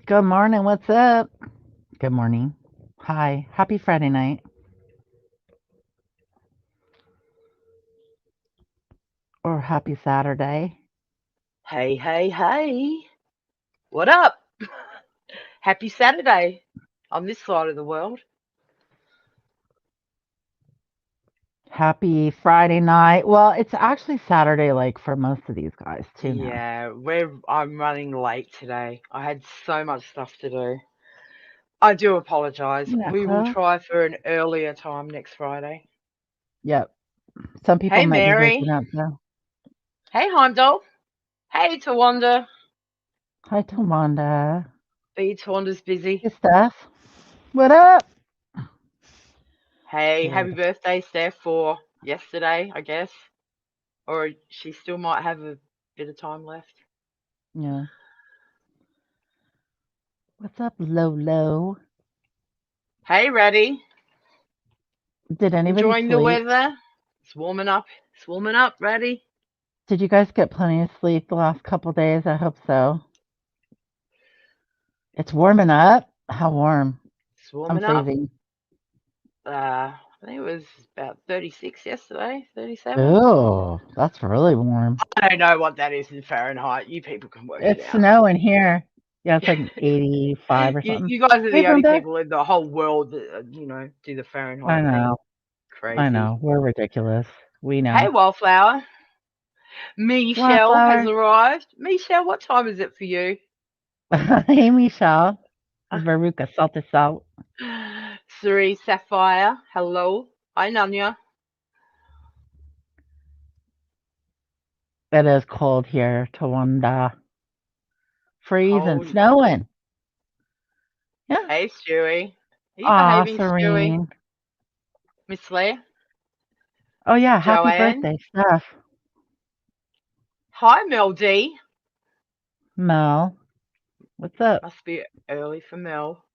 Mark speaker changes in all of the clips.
Speaker 1: Good morning. What's up? Good morning. Hi. Happy Friday night or happy Saturday.
Speaker 2: Hey, hey, hey. What up? Happy Saturday on this side of the world.
Speaker 1: Happy Friday night. Well, it's actually Saturday, like for most of these guys, too, now.
Speaker 2: Yeah, I'm running late today. I had so much stuff to do. I do apologize.
Speaker 1: Yeah,
Speaker 2: We will
Speaker 1: close.
Speaker 2: try for an earlier time next Friday.
Speaker 1: Yep. Some people
Speaker 2: Hey,
Speaker 1: might be waking
Speaker 2: Mary.
Speaker 1: up, though.
Speaker 2: Hey, Heimdall. Hey, Tawanda.
Speaker 1: Hi, Tawanda.
Speaker 2: Tawanda's busy.
Speaker 1: Hey, Steph. What up?
Speaker 2: Hey, happy
Speaker 1: Good.
Speaker 2: birthday, Steph, for yesterday, I guess. Or she still might have a bit of time left.
Speaker 1: Yeah. What's up, Lolo?
Speaker 2: Hey, Reddy.
Speaker 1: Did anybody
Speaker 2: Enjoying the
Speaker 1: sleep?
Speaker 2: weather? It's warming up. It's warming up, ready?
Speaker 1: Did you guys get plenty of sleep the last couple days? I hope so. It's warming up. How warm?
Speaker 2: It's
Speaker 1: I'm
Speaker 2: warming up.
Speaker 1: freezing.
Speaker 2: I think it was about 36 yesterday, 37.
Speaker 1: Oh, that's really warm.
Speaker 2: I don't know what that is in Fahrenheit. You people can work it
Speaker 1: It's
Speaker 2: out.
Speaker 1: snowing here. Yeah, it's like 85 or
Speaker 2: you,
Speaker 1: something.
Speaker 2: you guys are
Speaker 1: Hey,
Speaker 2: the only
Speaker 1: Brenda.
Speaker 2: people in the whole world that, do the
Speaker 1: I
Speaker 2: Fahrenheit thing.
Speaker 1: know. I
Speaker 2: Crazy.
Speaker 1: know. We're ridiculous. We
Speaker 2: Hey,
Speaker 1: know.
Speaker 2: Wallflower. Michelle has
Speaker 1: Wildflower.
Speaker 2: arrived. Michelle, what time is it for you?
Speaker 1: Hey, Michelle. Veruca, salty salt.
Speaker 2: Cerise Sapphire. Hello. Hi, Nanya.
Speaker 1: It is cold here, Tawanda. Freezing,
Speaker 2: Cold.
Speaker 1: snowing. Yeah.
Speaker 2: Hey, Stewie. Are you
Speaker 1: Aw,
Speaker 2: behaving, Stewie?
Speaker 1: Serene.
Speaker 2: Miss Leah?
Speaker 1: Oh, yeah. Happy
Speaker 2: Joanne?
Speaker 1: birthday, Steph.
Speaker 2: Hi, Mel D.
Speaker 1: Mel. What's up?
Speaker 2: Must be early for Mel.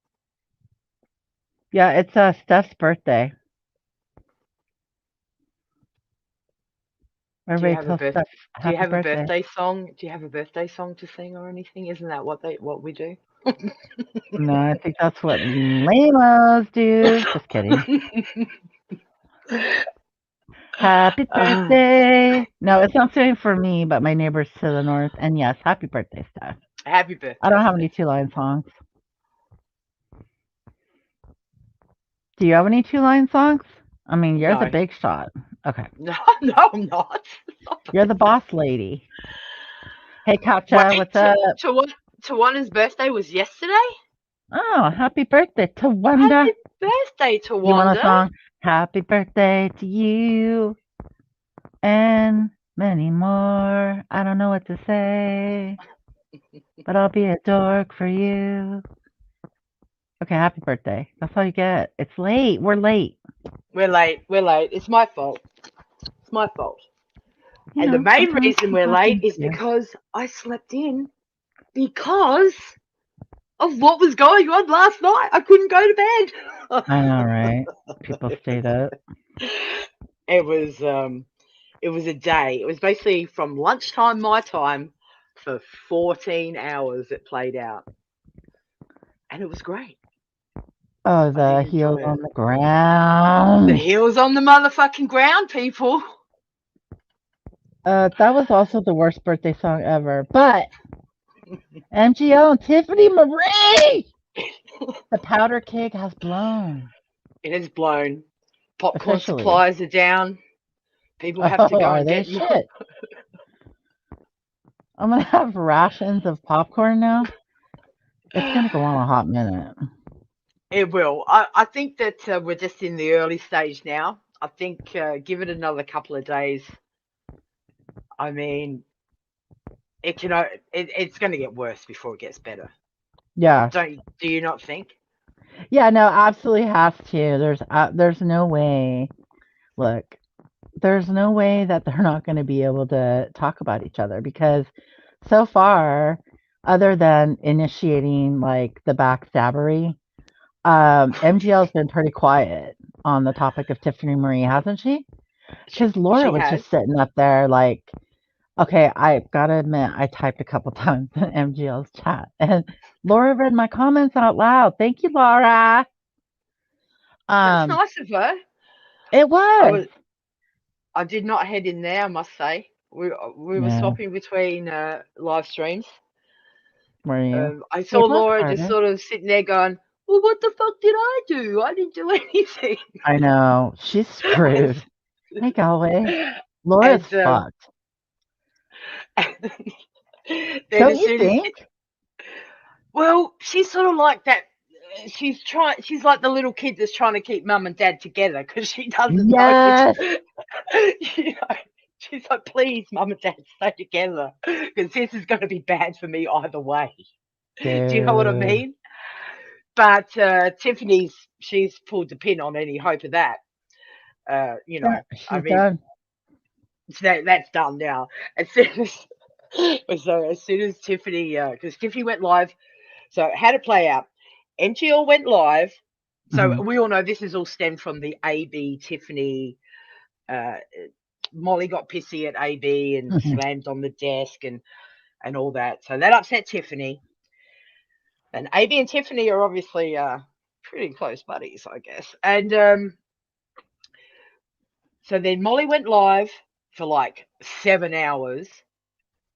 Speaker 1: Yeah, it's Steph's birthday.
Speaker 2: Do you
Speaker 1: Everybody
Speaker 2: have a
Speaker 1: tell
Speaker 2: birth?
Speaker 1: Steph
Speaker 2: Do you
Speaker 1: happy
Speaker 2: have a
Speaker 1: birthday.
Speaker 2: birthday song? Do you have a birthday song to sing or anything? Isn't that what we do?
Speaker 1: No, I think that's what lamos do. Just kidding. Happy
Speaker 2: uh,
Speaker 1: birthday. No, it's not saying for me, but my neighbors to the north. And yes, happy birthday, Steph.
Speaker 2: Happy
Speaker 1: I
Speaker 2: birthday,
Speaker 1: don't have any
Speaker 2: Steph.
Speaker 1: two-line songs. Do you have any two-line songs? I mean, you're the
Speaker 2: No,
Speaker 1: big shot. Okay.
Speaker 2: no, no, I'm not. Stop
Speaker 1: You're the
Speaker 2: it.
Speaker 1: boss lady. Hey, Katja,
Speaker 2: Wait,
Speaker 1: what's up?
Speaker 2: Tawana's birthday was yesterday.
Speaker 1: Oh, happy birthday to
Speaker 2: Happy
Speaker 1: Wanda.
Speaker 2: birthday,
Speaker 1: You want a
Speaker 2: Tawanda.
Speaker 1: song? Happy birthday to you and many more. I don't know what to say, but I'll be a dork for you. Okay, happy birthday. That's all you get. It's late. We're late.
Speaker 2: We're late. We're late. It's my fault. It's my fault.
Speaker 1: You
Speaker 2: And the
Speaker 1: know,
Speaker 2: main
Speaker 1: sometimes
Speaker 2: reason we're
Speaker 1: people
Speaker 2: late
Speaker 1: happen
Speaker 2: is
Speaker 1: to you.
Speaker 2: because I slept in because of what was going on last night. I couldn't go to bed.
Speaker 1: I know, right? People stayed up.
Speaker 2: it was it was a day. It was basically from lunchtime my time for 14 hours it played out. And it was great.
Speaker 1: Oh,
Speaker 2: I did
Speaker 1: the
Speaker 2: enjoy
Speaker 1: heels
Speaker 2: it.
Speaker 1: on the
Speaker 2: The
Speaker 1: ground.
Speaker 2: heels on the motherfucking ground, people.
Speaker 1: That was also the worst birthday song ever. But MGL and Tiffany Marie, the powder keg has blown
Speaker 2: It has blown. Popcorn
Speaker 1: officially.
Speaker 2: supplies are down. People have to
Speaker 1: Oh,
Speaker 2: go
Speaker 1: are
Speaker 2: and
Speaker 1: they?
Speaker 2: get more.
Speaker 1: Shit. I'm gonna have rations of popcorn now. It's gonna go on a hot minute.
Speaker 2: It will. I think that we're just in the early stage now. I think give it another couple of days. I mean, it's going to get worse before it gets better.
Speaker 1: Yeah,
Speaker 2: Do you not think?
Speaker 1: yeah, no, absolutely has to. There's no way. Look, there's no way that they're not going to be able to talk about each other because so far, other than initiating like the backstabbery, MGL's been pretty quiet on the topic of Tiffany Marie, hasn't she? Because Laura
Speaker 2: She
Speaker 1: was
Speaker 2: has.
Speaker 1: just sitting up there like, Okay, I gotta admit, I typed a couple times in MGL's chat, and Laura read my comments out loud. Thank you, Laura.
Speaker 2: That's
Speaker 1: Um,
Speaker 2: nice of her.
Speaker 1: it
Speaker 2: I
Speaker 1: was.
Speaker 2: was I did not head in there, I must say. We were
Speaker 1: Yeah,
Speaker 2: swapping between live streams.
Speaker 1: were you?
Speaker 2: I
Speaker 1: They
Speaker 2: saw
Speaker 1: both
Speaker 2: Laura just
Speaker 1: started.
Speaker 2: sort of sitting there going, "Well, what the fuck did I do? I didn't do anything."
Speaker 1: I know. She's
Speaker 2: and,
Speaker 1: screwed. Hey, Galway. Laura's
Speaker 2: and,
Speaker 1: fucked.
Speaker 2: then
Speaker 1: Don't
Speaker 2: as
Speaker 1: you
Speaker 2: soon as
Speaker 1: think?
Speaker 2: well, she's sort of like that. She's like the little kid that's trying to keep mum and dad together because she doesn't know which.
Speaker 1: Yes.
Speaker 2: you know, she's like, please, mum and dad, stay together because this is going to be bad for me either way. Do you know what I
Speaker 1: Dude.
Speaker 2: mean? But she's pulled the pin on any hope of that.
Speaker 1: Yeah,
Speaker 2: I
Speaker 1: she's
Speaker 2: mean,
Speaker 1: done.
Speaker 2: that's done now. As soon as soon as Tiffany, because Tiffany went live. So how to play out? MGL went live. So
Speaker 1: Hmm.
Speaker 2: we all know this is all stemmed from the AB Tiffany. Uh, Molly got pissy at AB and
Speaker 1: Hmm.
Speaker 2: slammed on the desk and all that. So that upset Tiffany. And AB and Tiffany are obviously pretty close buddies, I guess. And so then Molly went live for like 7 hours.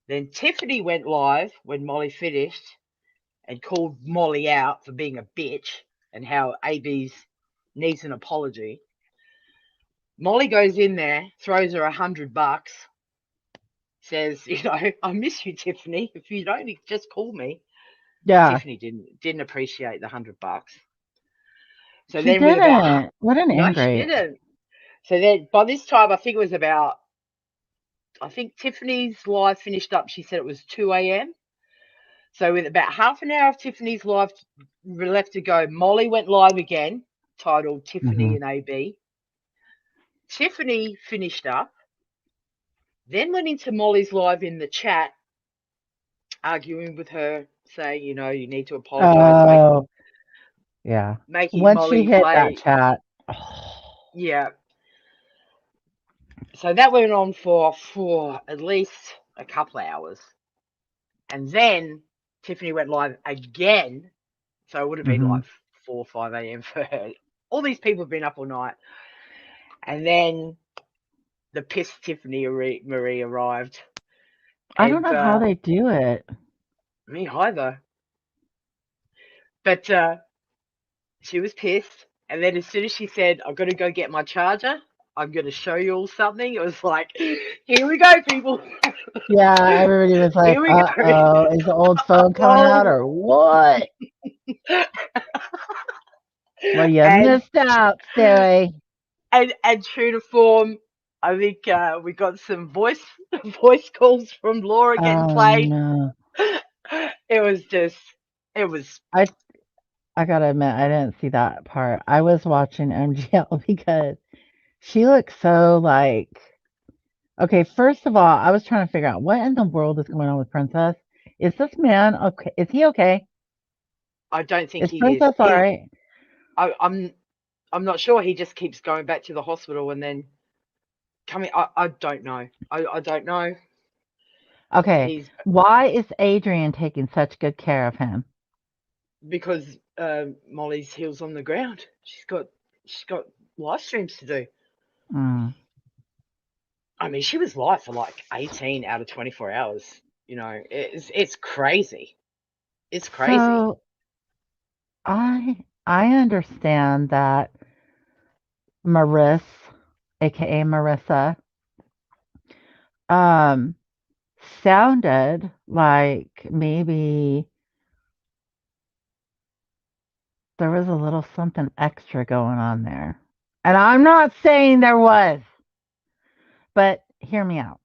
Speaker 2: Then Tiffany went live when Molly finished and called Molly out for being a bitch and how AB's needs an apology. Molly goes in there, throws her $100, says, I miss you, Tiffany. If you don't, just call me.
Speaker 1: Yeah,
Speaker 2: Tiffany didn't appreciate the $100. So
Speaker 1: she
Speaker 2: then with about
Speaker 1: didn't. What an
Speaker 2: no, she
Speaker 1: ingrate.
Speaker 2: didn't. So then by this time, I think Tiffany's live finished up. She said it was 2 a.m. So with about half an hour of Tiffany's live left to go, Molly went live again, titled
Speaker 1: Hmm.
Speaker 2: Tiffany and AB. Tiffany finished up, then went into Molly's live in the chat, arguing with her, saying, you need to apologize,
Speaker 1: Oh, yeah.
Speaker 2: making
Speaker 1: Once she
Speaker 2: Molly
Speaker 1: hit that
Speaker 2: play.
Speaker 1: chat, oh,
Speaker 2: Yeah. So that went on for at least a couple of hours. And then Tiffany went live again. So it would have been
Speaker 1: hmm.
Speaker 2: like 4 or 5 a.m. for her. All these people have been up all night. And then the pissed Tiffany Marie arrived.
Speaker 1: I don't
Speaker 2: And
Speaker 1: know how they do it.
Speaker 2: me either. But she was pissed. And then as soon as she said, I've got to go get my charger, I'm going to show you all something, it was like, here we go, people.
Speaker 1: Yeah, everybody was like,
Speaker 2: Here we go.
Speaker 1: uh-oh, is the old phone coming out
Speaker 2: Oh.
Speaker 1: or what? Well, you
Speaker 2: and
Speaker 1: missed out, Stewie.
Speaker 2: and true to form, I think we got some voice calls from Laura getting
Speaker 1: Oh,
Speaker 2: played.
Speaker 1: no.
Speaker 2: It was just, it was.
Speaker 1: I I gotta admit, I didn't see that part. I was watching MGL because she looks so like. Okay, first of all, I was trying to figure out what in the world is going on with Princess. Is this man okay? Is he okay?
Speaker 2: I don't think
Speaker 1: Is
Speaker 2: he is.
Speaker 1: Princess all right?
Speaker 2: I'm not sure. He just keeps going back to the hospital and then coming. I don't know. I don't know.
Speaker 1: Okay,
Speaker 2: He's
Speaker 1: why is Adrian taking such good care of him?
Speaker 2: because Molly's heels on the ground. She's got live streams to do.
Speaker 1: Mm.
Speaker 2: I mean, she was live for like 18 out of 24 hours. It's crazy. It's crazy.
Speaker 1: So I understand that Marissa, aka Marissa, um, sounded like maybe there was a little something extra going on there. And I'm not saying there was, but hear me out.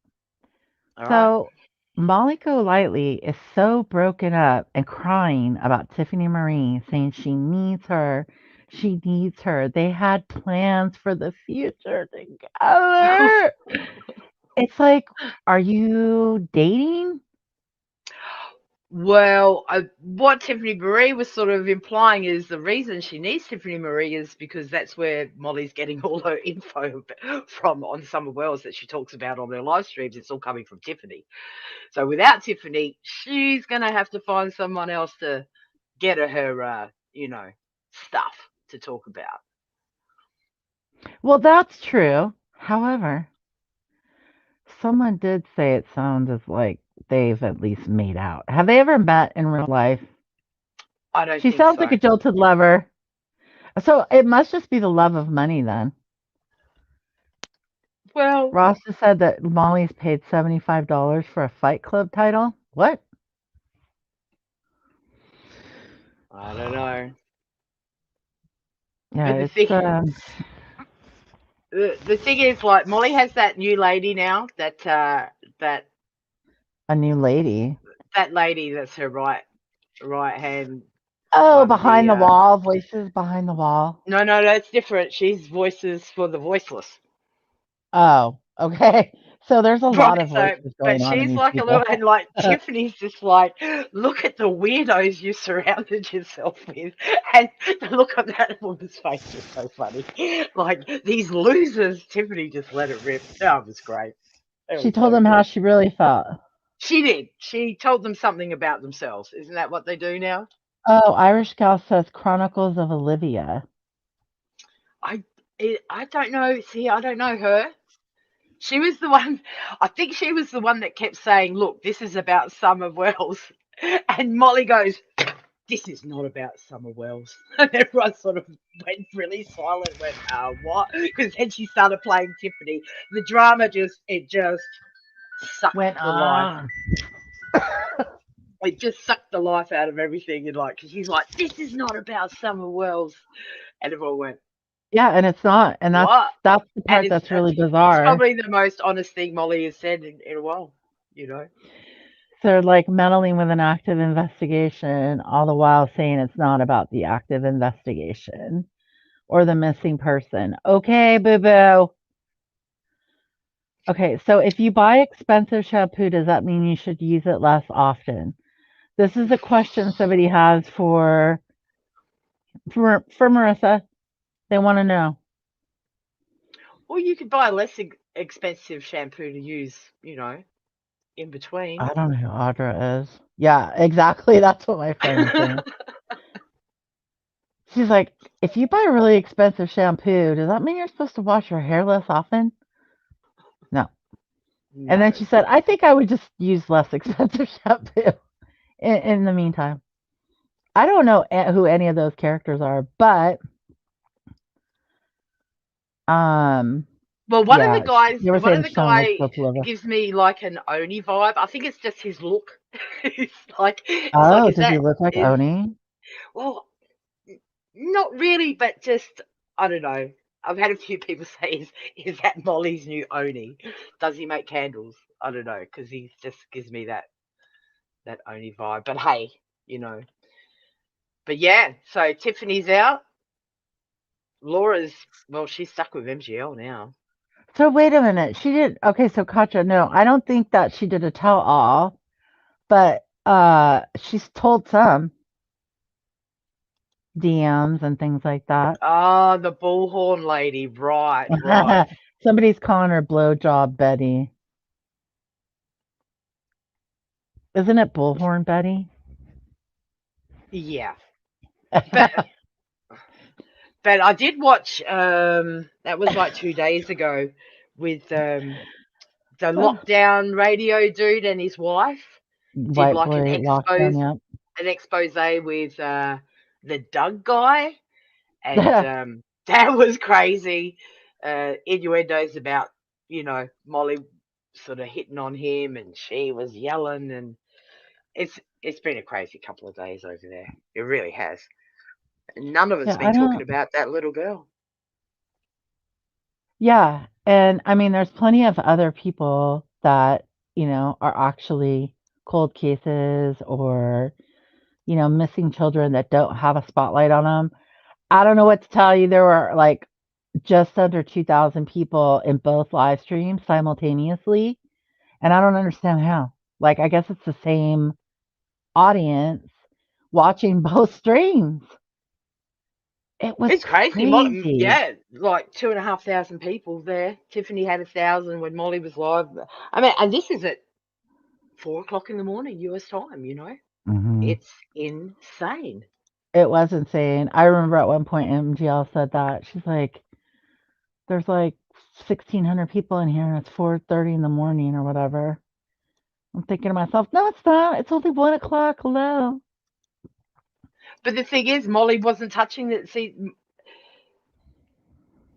Speaker 2: All right.
Speaker 1: So Molly Golightly is so broken up and crying about Tiffany Marie, saying she needs her. She needs her. They had plans for the future together. It's like, are you dating?
Speaker 2: Well, what Tiffany Marie was sort of implying is the reason she needs Tiffany Marie is because that's where Molly's getting all her info from on Summer Wells that she talks about on her live streams. It's all coming from Tiffany. So without Tiffany, she's going to have to find someone else to get her, stuff to talk about.
Speaker 1: Well, that's true. However, someone did say it sounds as like they've at least made out. Have they ever met in real life?
Speaker 2: I don't
Speaker 1: She
Speaker 2: think
Speaker 1: sounds like
Speaker 2: so.
Speaker 1: a jilted lover. So it must just be the love of money then.
Speaker 2: Well,
Speaker 1: Ross just said that Molly's paid $75 for a Fight Club title. What?
Speaker 2: I don't know.
Speaker 1: Yeah,
Speaker 2: But the thing,
Speaker 1: it's
Speaker 2: the thing is, like Molly has that new lady now. That
Speaker 1: a new lady.
Speaker 2: that lady that's her right hand
Speaker 1: Oh,
Speaker 2: one.
Speaker 1: behind
Speaker 2: The
Speaker 1: the wall, voices behind the wall.
Speaker 2: No, no, that's different. She's voices for the voiceless.
Speaker 1: Oh, okay. So there's a
Speaker 2: Right,
Speaker 1: lot of
Speaker 2: so
Speaker 1: voices
Speaker 2: but
Speaker 1: going on in
Speaker 2: she's
Speaker 1: these
Speaker 2: like a little,
Speaker 1: people.
Speaker 2: and like Tiffany's just like, look at the weirdos you surrounded yourself with, and the look on that woman's face was so funny. Like these losers, Tiffany just let it rip. That was great. It
Speaker 1: She
Speaker 2: was
Speaker 1: told
Speaker 2: so
Speaker 1: them how
Speaker 2: good.
Speaker 1: she really felt.
Speaker 2: She did. She told them something about themselves. Isn't that what they do now?
Speaker 1: Oh, Irish Gal says Chronicles of Olivia.
Speaker 2: I I don't know. See, I don't know her. She was the one. I think she was the one that kept saying, "Look, this is about Summer Wells," and Molly goes, "This is not about Summer Wells." And everyone sort of went really silent. Went, what?" Because then she started playing Tiffany. The drama just sucked
Speaker 1: Went
Speaker 2: the life.
Speaker 1: on.
Speaker 2: It just sucked the life out of everything. And like, cause she's like, "This is not about Summer Wells," and everyone went,
Speaker 1: Yeah, and it's not. And that's
Speaker 2: "What?"
Speaker 1: that's the
Speaker 2: And
Speaker 1: part that's really
Speaker 2: it's
Speaker 1: bizarre.
Speaker 2: probably the most honest thing Molly has said in a while. You know.
Speaker 1: They're like meddling with an active investigation, all the while saying it's not about the active investigation or the missing person. Okay, boo boo. Okay, so if you buy expensive shampoo, does that mean you should use it less often? This is a question somebody has for Marissa. They want to know.
Speaker 2: Or you could buy less expensive shampoo to use, in between.
Speaker 1: I don't know who Audra is. Yeah, exactly. That's what my friend was saying. She's like, if you buy really expensive shampoo, does that mean you're supposed to wash your hair less often? No. And then
Speaker 2: No.
Speaker 1: she said, I think I would just use less expensive shampoo in the meantime. I don't know who any of those characters are, but um,
Speaker 2: Well,
Speaker 1: yeah, they were
Speaker 2: one
Speaker 1: saying
Speaker 2: of the
Speaker 1: she sounded like
Speaker 2: guy
Speaker 1: Sokolova.
Speaker 2: gives me like an Oni vibe. I think it's just his look. It's like,
Speaker 1: Oh,
Speaker 2: is
Speaker 1: does he
Speaker 2: that
Speaker 1: look like
Speaker 2: is
Speaker 1: Oni?
Speaker 2: well, not really, but just I don't know. I've had a few people say, is that Molly's new Oni? Does he make candles? I don't know, because he just gives me that Oni vibe. But hey, you know. But yeah, so Tiffany's out. Laura's, well, she's stuck with MGL now.
Speaker 1: So wait a minute. She did okay, so Katja, no, I don't think that she did a tell all, but she's told some DMs and things like that.
Speaker 2: Ah, the bullhorn lady. Right, right.
Speaker 1: Somebody's calling her blowjob Betty. Isn't it Bullhorn Betty?
Speaker 2: Yeah. But I did watch that was like 2 days ago with the lockdown radio dude and his wife did
Speaker 1: White
Speaker 2: like
Speaker 1: boy lockdown,
Speaker 2: an expose with the Doug guy and
Speaker 1: yep.
Speaker 2: that was crazy. Innuendos about, Molly sort of hitting on him and she was yelling and it's been a crazy couple of days over there. It really has. And none of us
Speaker 1: Yeah,
Speaker 2: have
Speaker 1: I
Speaker 2: been talking
Speaker 1: don't
Speaker 2: about that little girl.
Speaker 1: yeah, and I mean there's plenty of other people that, are actually cold cases or, missing children that don't have a spotlight on them. I don't know what to tell you. There were like just under 2,000 people in both live streams simultaneously, and I don't understand how. Like, I guess it's the same audience watching both streams. It was
Speaker 2: It's crazy.
Speaker 1: crazy.
Speaker 2: Yeah, like 2,500 people there. Tiffany had 1,000 when Molly was live. I mean, and this is at 4 o'clock in the morning US time.
Speaker 1: Hmm.
Speaker 2: It's insane.
Speaker 1: It was insane. I remember at one point MGL said that. She's like, there's like 1,600 people in here and it's 4:30 in the morning or whatever. I'm thinking to myself, no, it's not. It's only 1 o'clock. Hello.
Speaker 2: But the thing is, Molly wasn't touching it. See,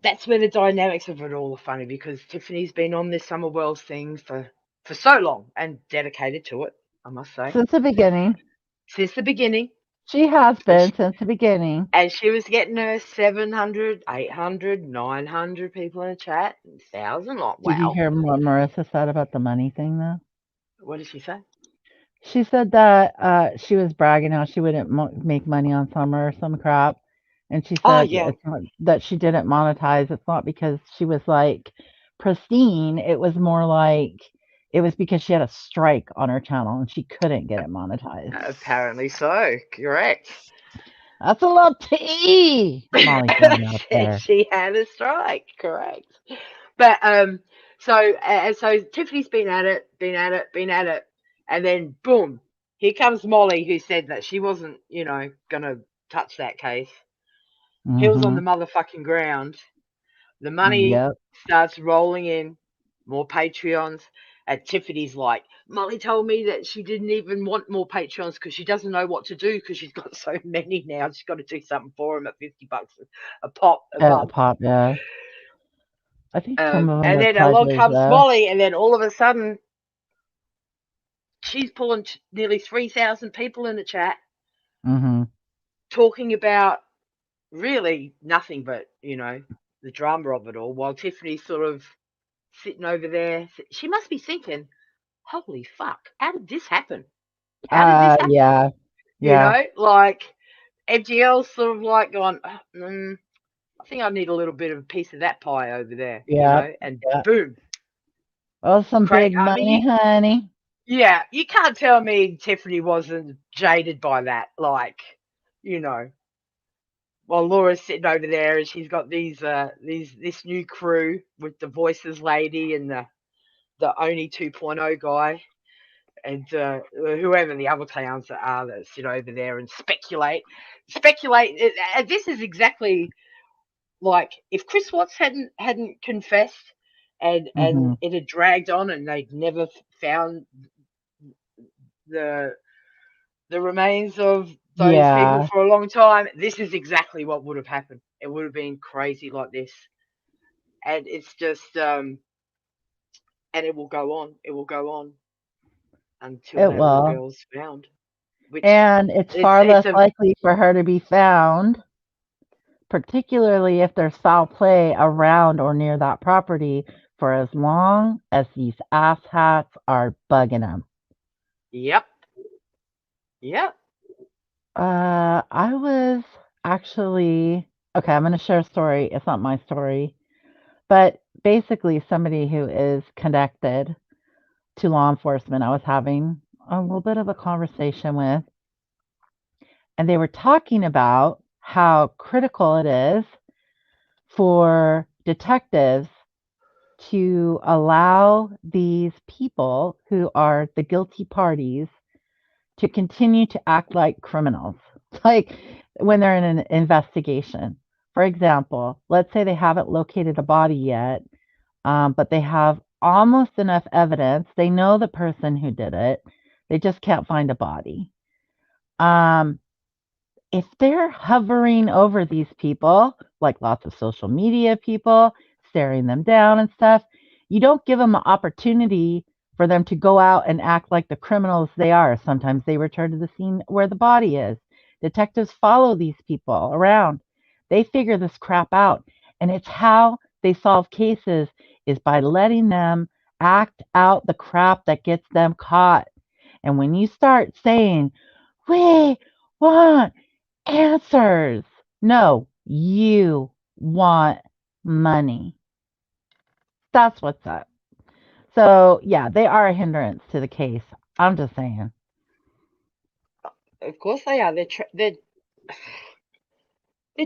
Speaker 2: that's where the dynamics of it all are funny because Tiffany's been on this Summer Wells thing for so long and dedicated to it, I must say,
Speaker 1: Since the beginning.
Speaker 2: since the beginning.
Speaker 1: She has
Speaker 2: And
Speaker 1: been since the beginning.
Speaker 2: she was getting her 700, 800, 900 people in the chat, 1,000. Like,
Speaker 1: Did you
Speaker 2: wow.
Speaker 1: hear what Marissa said about the money thing, though?
Speaker 2: What did she say?
Speaker 1: She said that she was bragging how she wouldn't make money on Summer or some crap. And she
Speaker 2: Oh,
Speaker 1: said
Speaker 2: yeah.
Speaker 1: it's not, that she didn't monetize. It's not because she was like pristine. It was more like it was because she had a strike on her channel and she couldn't get it monetized.
Speaker 2: Apparently so. Correct.
Speaker 1: That's a little tea. Molly throwing out there.
Speaker 2: She had a strike. Correct. But so Tiffany's been at it, and then boom, here comes Molly, who said that she wasn't, gonna touch that case. Heels on
Speaker 1: Mm-hmm.
Speaker 2: the motherfucking ground. The money
Speaker 1: Yep.
Speaker 2: starts rolling in, more Patreons. And Tiffany's like, Molly told me that she didn't even want more Patreons because she doesn't know what to do because she's got so many now. She's got to do something for them at $50 a pop a
Speaker 1: At the
Speaker 2: month.
Speaker 1: pop, yeah. I think some of them
Speaker 2: And
Speaker 1: were
Speaker 2: then along
Speaker 1: pledges,
Speaker 2: comes
Speaker 1: though.
Speaker 2: Molly, and then all of a sudden she's pulling nearly 3,000 people in the chat
Speaker 1: Mm-hmm.
Speaker 2: talking about really nothing but, the drama of it all, while Tiffany's sort of sitting over there. She must be thinking, holy fuck, how did this happen? How did this happen?
Speaker 1: Yeah. Yeah.
Speaker 2: Like FGL's sort of like going, I think I need a little bit of a piece of that pie over there,
Speaker 1: Yeah.
Speaker 2: and
Speaker 1: Yeah.
Speaker 2: boom.
Speaker 1: Oh, some big
Speaker 2: I mean,
Speaker 1: money, honey.
Speaker 2: yeah, you can't tell me Tiffany wasn't jaded by that. Like, you know, while Laura's sitting over there and she's got this new crew with the voices lady and the Oni 2.0 guy and whoever the other clowns are that sit over there and speculate. This is exactly like if Chris Watts hadn't confessed and
Speaker 1: Mm-hmm.
Speaker 2: it had dragged on and they'd never found the the remains of those people
Speaker 1: Yeah.
Speaker 2: for a long time, this is exactly what would have happened. It would have been crazy like this, and it's just and it will go on. It will go on until
Speaker 1: It
Speaker 2: that little
Speaker 1: will.
Speaker 2: girl's found, which
Speaker 1: And it's
Speaker 2: it's
Speaker 1: far
Speaker 2: it's
Speaker 1: less
Speaker 2: a
Speaker 1: likely for her to be found, particularly if there's foul play around or near that property for as long as these asshats are bugging them.
Speaker 2: yep, yep.
Speaker 1: I was actually okay. I'm going to share a story. It's not my story, but basically, somebody who is connected to law enforcement, I was having a little bit of a conversation with, and they were talking about how critical it is for detectives to allow these people who are the guilty parties to continue to act like criminals, like when they're in an investigation. For example, let's say they haven't located a body yet, but they have almost enough evidence. They know the person who did it, they just can't find a body. Um, if they're hovering over these people, like lots of social media people, staring them down and stuff, you don't give them an opportunity for them to go out and act like the criminals they are. Sometimes they return to the scene where the body is. Detectives follow these people around. They figure this crap out. And it's how they solve cases is by letting them act out the crap that gets them caught. And when you start saying, we want answers. No, you want money. That's what's up. So, yeah, they are a hindrance to the case. I'm just saying.
Speaker 2: of course they are. They're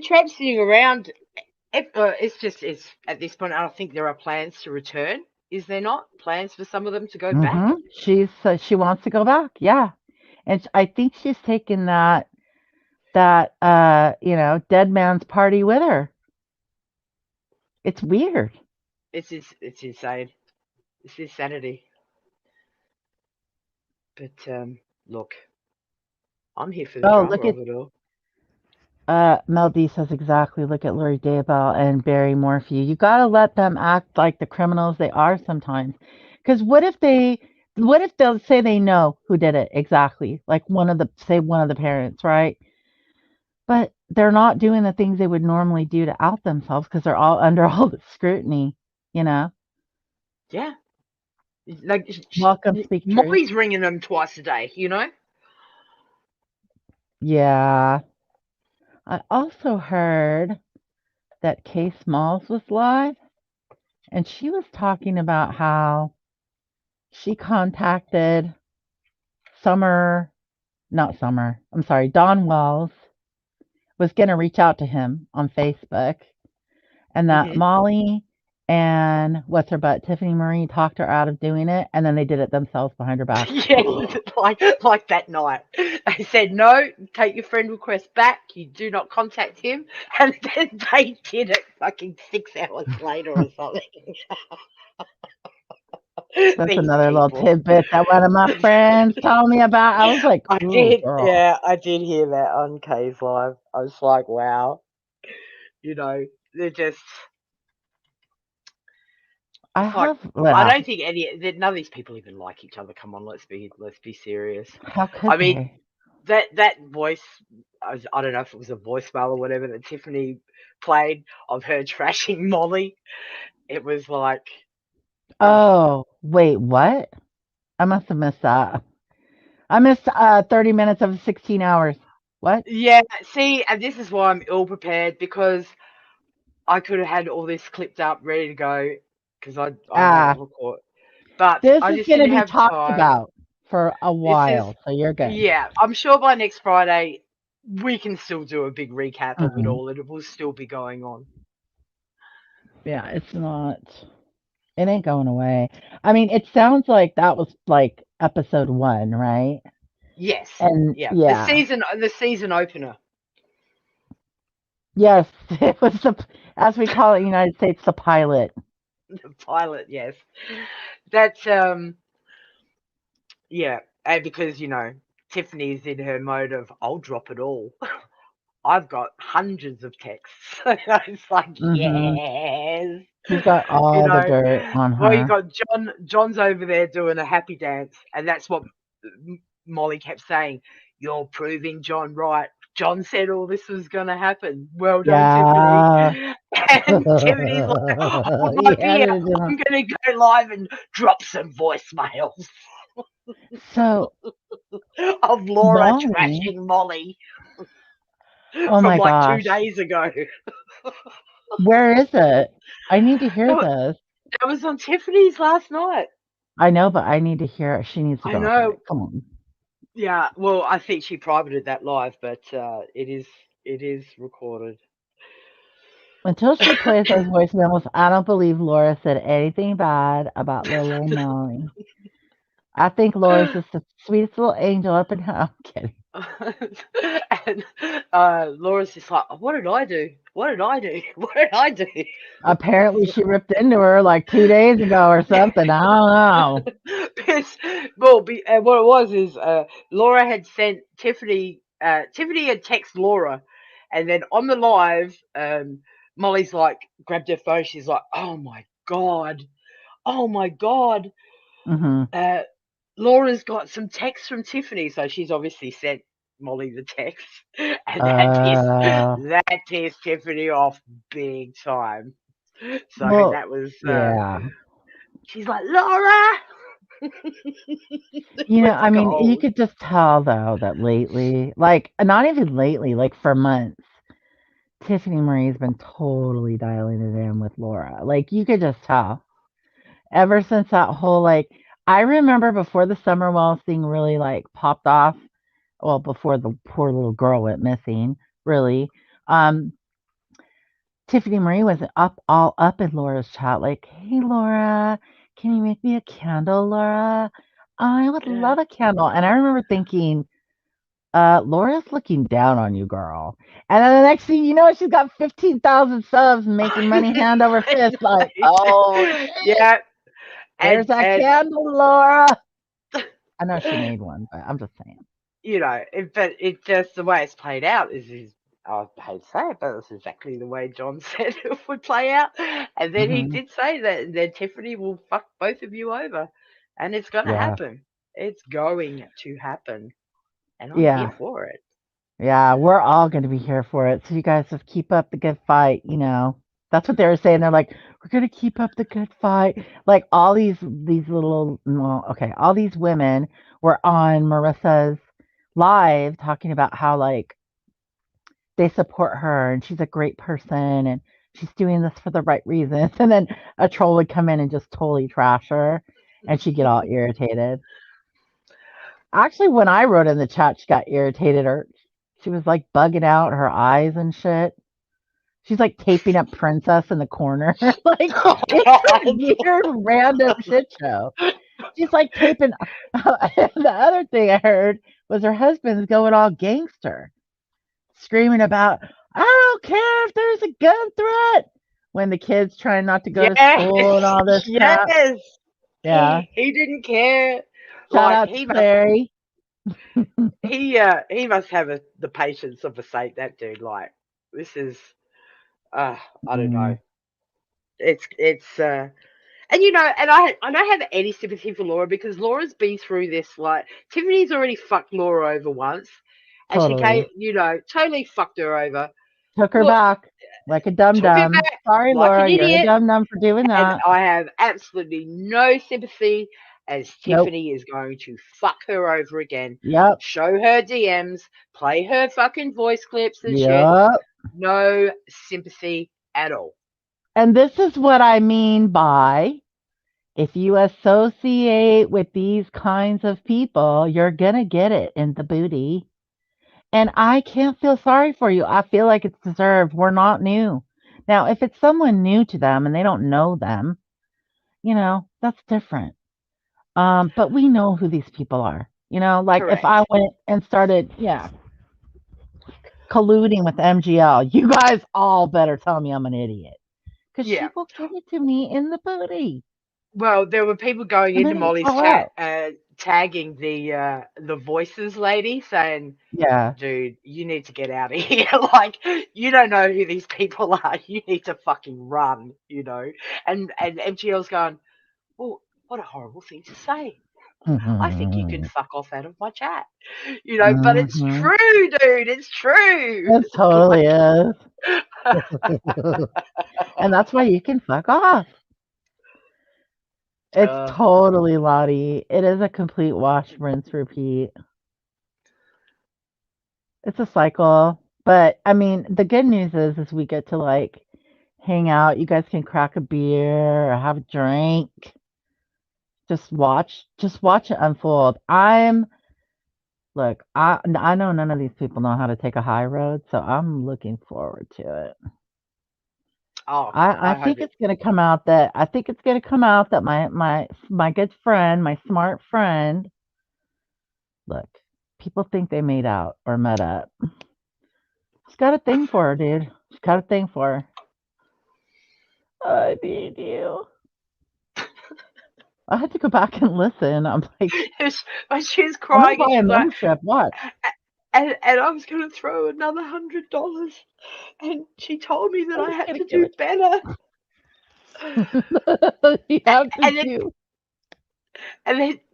Speaker 2: traipsing around. It's at this point. I don't think there are plans to return. Is there not plans for some of them to go back?
Speaker 1: She wants to go back. Yeah. And I think she's taking that dead man's party with her. It's weird.
Speaker 2: It's insane. It's insanity. But look, I'm here for the
Speaker 1: Oh,
Speaker 2: drama
Speaker 1: look at
Speaker 2: of it all.
Speaker 1: Mel D says exactly. Look at Lori Daybell and Barry Morphew. You got to let them act like the criminals they are sometimes. Because what if they'll say they know who did it exactly? Like one of the parents, right? But they're not doing the things they would normally do to out themselves because they're all under all the scrutiny, you know?
Speaker 2: Yeah, like
Speaker 1: Welcome, speak truth.
Speaker 2: Molly's ringing them twice a day. You know.
Speaker 1: Yeah. I also heard that Kay Smalls was live and she was talking about how she contacted Summer, not Summer, I'm sorry, Don Wells was going to reach out to him on Facebook, and that
Speaker 2: Hmm.
Speaker 1: Molly and what's her butt, Tiffany Marie, talked her out of doing it, and then they did it themselves behind her back.
Speaker 2: Yeah, like that night. They said no, take your friend request back. You do not contact him, and then they did it fucking 6 hours later or something.
Speaker 1: That's
Speaker 2: These
Speaker 1: another little
Speaker 2: people.
Speaker 1: tidbit that one of my friends told me about. I was like,
Speaker 2: I
Speaker 1: ooh,
Speaker 2: did,
Speaker 1: girl.
Speaker 2: yeah, I did hear that on Kay's live. I was like, wow, you know, they're just.
Speaker 1: I
Speaker 2: It's like
Speaker 1: have,
Speaker 2: I
Speaker 1: yeah,
Speaker 2: don't think none of these people even like each other. Come on, let's be serious.
Speaker 1: how
Speaker 2: I
Speaker 1: could
Speaker 2: mean,
Speaker 1: they?
Speaker 2: that voice, I don't know if it was a voicemail or whatever that Tiffany played of her trashing Molly. It was like, oh,
Speaker 1: Oh, wait, what? I must have missed that. I missed 30 minutes of 16 hours. What?
Speaker 2: yeah. See, and this is why I'm ill prepared because I could have had all this clipped up, ready to go because I have it
Speaker 1: Ah,
Speaker 2: recorded, but
Speaker 1: this
Speaker 2: I
Speaker 1: is
Speaker 2: just
Speaker 1: going to
Speaker 2: didn't
Speaker 1: be
Speaker 2: have
Speaker 1: talked
Speaker 2: time.
Speaker 1: about for a
Speaker 2: This is,
Speaker 1: while, so you're good.
Speaker 2: yeah. I'm sure by next Friday we can still do a big recap of it
Speaker 1: Mhm.
Speaker 2: all, and it will still be going on.
Speaker 1: Yeah, it's not. It ain't going away. I mean, it sounds like that was like episode one, right?
Speaker 2: Yes,
Speaker 1: And
Speaker 2: yeah.
Speaker 1: yeah,
Speaker 2: The season opener,
Speaker 1: yes, it was as we call it in the United States, the pilot.
Speaker 2: the pilot. Yes, that's. Yeah, and because Tiffany's in her mode of I'll drop it all. I've got hundreds of texts. It's like
Speaker 1: Hmm.
Speaker 2: yes,
Speaker 1: She's got
Speaker 2: you
Speaker 1: all the
Speaker 2: know.
Speaker 1: dirt on
Speaker 2: Well, you
Speaker 1: her.
Speaker 2: got John. John's over there doing a happy dance, and that's what Molly kept saying. You're proving John right. John said all this was going to happen. Well done, Tiffany.
Speaker 1: Yeah.
Speaker 2: And Tiffany's like, hold my
Speaker 1: He
Speaker 2: beer.
Speaker 1: edited him.
Speaker 2: I'm going to go live and drop some voicemails
Speaker 1: So
Speaker 2: of Laura
Speaker 1: Molly,
Speaker 2: trashing Molly
Speaker 1: oh
Speaker 2: from
Speaker 1: my
Speaker 2: like two
Speaker 1: gosh,
Speaker 2: days ago.
Speaker 1: where is it? I need to hear
Speaker 2: That was,
Speaker 1: this.
Speaker 2: that was on Tiffany's last night.
Speaker 1: I know, but I need to hear it. She needs to
Speaker 2: I
Speaker 1: drop it.
Speaker 2: know.
Speaker 1: Come on.
Speaker 2: Yeah, well, I think she privated that live, but it is recorded.
Speaker 1: Until she plays those voicemails, I don't believe Laura said anything bad about little Molly. I think Laura's just the sweetest little angel up in hell. I'm kidding.
Speaker 2: And Laura's just like, what did I do? What did I do? What did I do?
Speaker 1: Apparently, she ripped into her like 2 days ago or something. I don't know.
Speaker 2: Because, well, what it was is Laura had sent Tiffany. Tiffany had texted Laura, and then on the live, Molly's like grabbed her phone. She's like, oh my god.
Speaker 1: Hmm.
Speaker 2: Uh, Laura's got some text from Tiffany, so she's obviously sent Molly the text, and
Speaker 1: Uh,
Speaker 2: that pissed Tiffany off big time. So
Speaker 1: well,
Speaker 2: that was
Speaker 1: yeah.
Speaker 2: she's like, Laura. It was
Speaker 1: I mean, you
Speaker 2: gold.
Speaker 1: could just tell though that lately, like not even lately, like for months, Tiffany Marie's been totally dialing it in with Laura. Like you could just tell. Ever since that whole like I remember before the Summer Walls thing really like popped off, well, before the poor little girl went missing, really. Um, Tiffany Marie was all up in Laura's chat, like, "Hey, Laura, can you make me a candle, Laura? I would
Speaker 2: Yeah.
Speaker 1: love a candle." And I remember thinking, Laura's looking down on you, girl. And then the next thing you know, she's got 15,000 subs and making money hand over fist. Like, oh shit,
Speaker 2: Yeah,
Speaker 1: there's
Speaker 2: and
Speaker 1: that candle, Laura. I know she made one, but I'm just saying.
Speaker 2: but it just the way it's played out is I hate to say it, but it's exactly the way John said it would play out. And then he
Speaker 1: Hmm.
Speaker 2: did say that and then Tiffany will fuck both of you over, and it's gonna
Speaker 1: Yeah,
Speaker 2: happen. It's going to happen, and I'm here
Speaker 1: yeah,
Speaker 2: for it.
Speaker 1: yeah. We're all going to be here for it. So you guys just keep up the good fight. That's what they were saying. They're like, we're going to keep up the good fight. Like all these little, well, okay, all these women were on Marissa's live talking about how like they support her and she's a great person and she's doing this for the right reasons. And then a troll would come in and just totally trash her and she'd get all irritated. Actually, when I wrote in the chat, she got irritated or she was like bugging out her eyes and shit. She's like taping up Princess in the corner. Like
Speaker 2: Oh
Speaker 1: it's a
Speaker 2: God.
Speaker 1: weird random shit show. She's like taping the other thing I heard was her husband's going all gangster, screaming about, I don't care if there's a gun threat when the kid's trying not to go to
Speaker 2: Yes,
Speaker 1: school and all this crap.
Speaker 2: yes.
Speaker 1: Yeah.
Speaker 2: He didn't care.
Speaker 1: Shout
Speaker 2: Like
Speaker 1: out to Clary.
Speaker 2: he must have the patience of a saint. That dude, like this is I don't know.
Speaker 1: Mm,
Speaker 2: It's and I don't have any sympathy for Laura because Laura's been through this. Like Tiffany's already fucked Laura over once, and she came,
Speaker 1: totally.
Speaker 2: totally fucked her over.
Speaker 1: Took her
Speaker 2: Look,
Speaker 1: back like a dum
Speaker 2: took her
Speaker 1: dum.
Speaker 2: back
Speaker 1: Sorry,
Speaker 2: like an
Speaker 1: Laura, you're a
Speaker 2: idiot,
Speaker 1: dum dum for doing
Speaker 2: and
Speaker 1: that.
Speaker 2: I have absolutely no sympathy as
Speaker 1: Nope.
Speaker 2: Tiffany is going to fuck her over again.
Speaker 1: Yep.
Speaker 2: Show her DMs, play her fucking voice clips and shit.
Speaker 1: Yep.
Speaker 2: No sympathy at all.
Speaker 1: And this is what I mean by if you associate with these kinds of people, you're going to get it in the booty. And I can't feel sorry for you. I feel like it's deserved. We're not new. Now, if it's someone new to them and they don't know them, that's different. But we know who these people are. Like if I
Speaker 2: Correct.
Speaker 1: went and started, yeah, colluding with MGL, you guys all better tell me I'm an idiot. Because she
Speaker 2: Yeah.
Speaker 1: will give it to me in the booty.
Speaker 2: Well, there were people going
Speaker 1: And
Speaker 2: into
Speaker 1: then it'll
Speaker 2: Molly's
Speaker 1: fall
Speaker 2: chat,
Speaker 1: out.
Speaker 2: tagging the voices lady, saying,
Speaker 1: Yeah.
Speaker 2: "Dude, you need to get out of here. Like, you don't know who these people are. You need to fucking run." And MGL's going, "Well, what a horrible thing to say. I think you can
Speaker 1: Hmm.
Speaker 2: fuck off out of my chat." But it's
Speaker 1: Hmm.
Speaker 2: true, dude. It's true.
Speaker 1: It totally
Speaker 2: Like,
Speaker 1: is. And that's why you can fuck off. It's
Speaker 2: uh,
Speaker 1: totally Lottie. It is a complete wash, rinse, repeat. It's a cycle. But I mean, the good news is we get to like hang out. You guys can crack a beer or have a drink. Just watch it unfold. Look, I know none of these people know how to take a high road, so I'm looking forward to it.
Speaker 2: oh,
Speaker 1: I
Speaker 2: I hope
Speaker 1: think
Speaker 2: it.
Speaker 1: it's gonna come out that my good friend, my smart friend, look, people think they made out or met up. She's got a thing for her, dude. She's got a thing for her. I need you. I had to go back and listen. I'm like,
Speaker 2: When she was
Speaker 1: I'm gonna
Speaker 2: crying and
Speaker 1: buy
Speaker 2: she
Speaker 1: a
Speaker 2: was like,
Speaker 1: membership. Watch.
Speaker 2: and I was going to throw another $100, and she told me that
Speaker 1: I'm
Speaker 2: I
Speaker 1: just
Speaker 2: had
Speaker 1: gonna
Speaker 2: to
Speaker 1: give
Speaker 2: do better.
Speaker 1: it. You have to
Speaker 2: And then,
Speaker 1: do.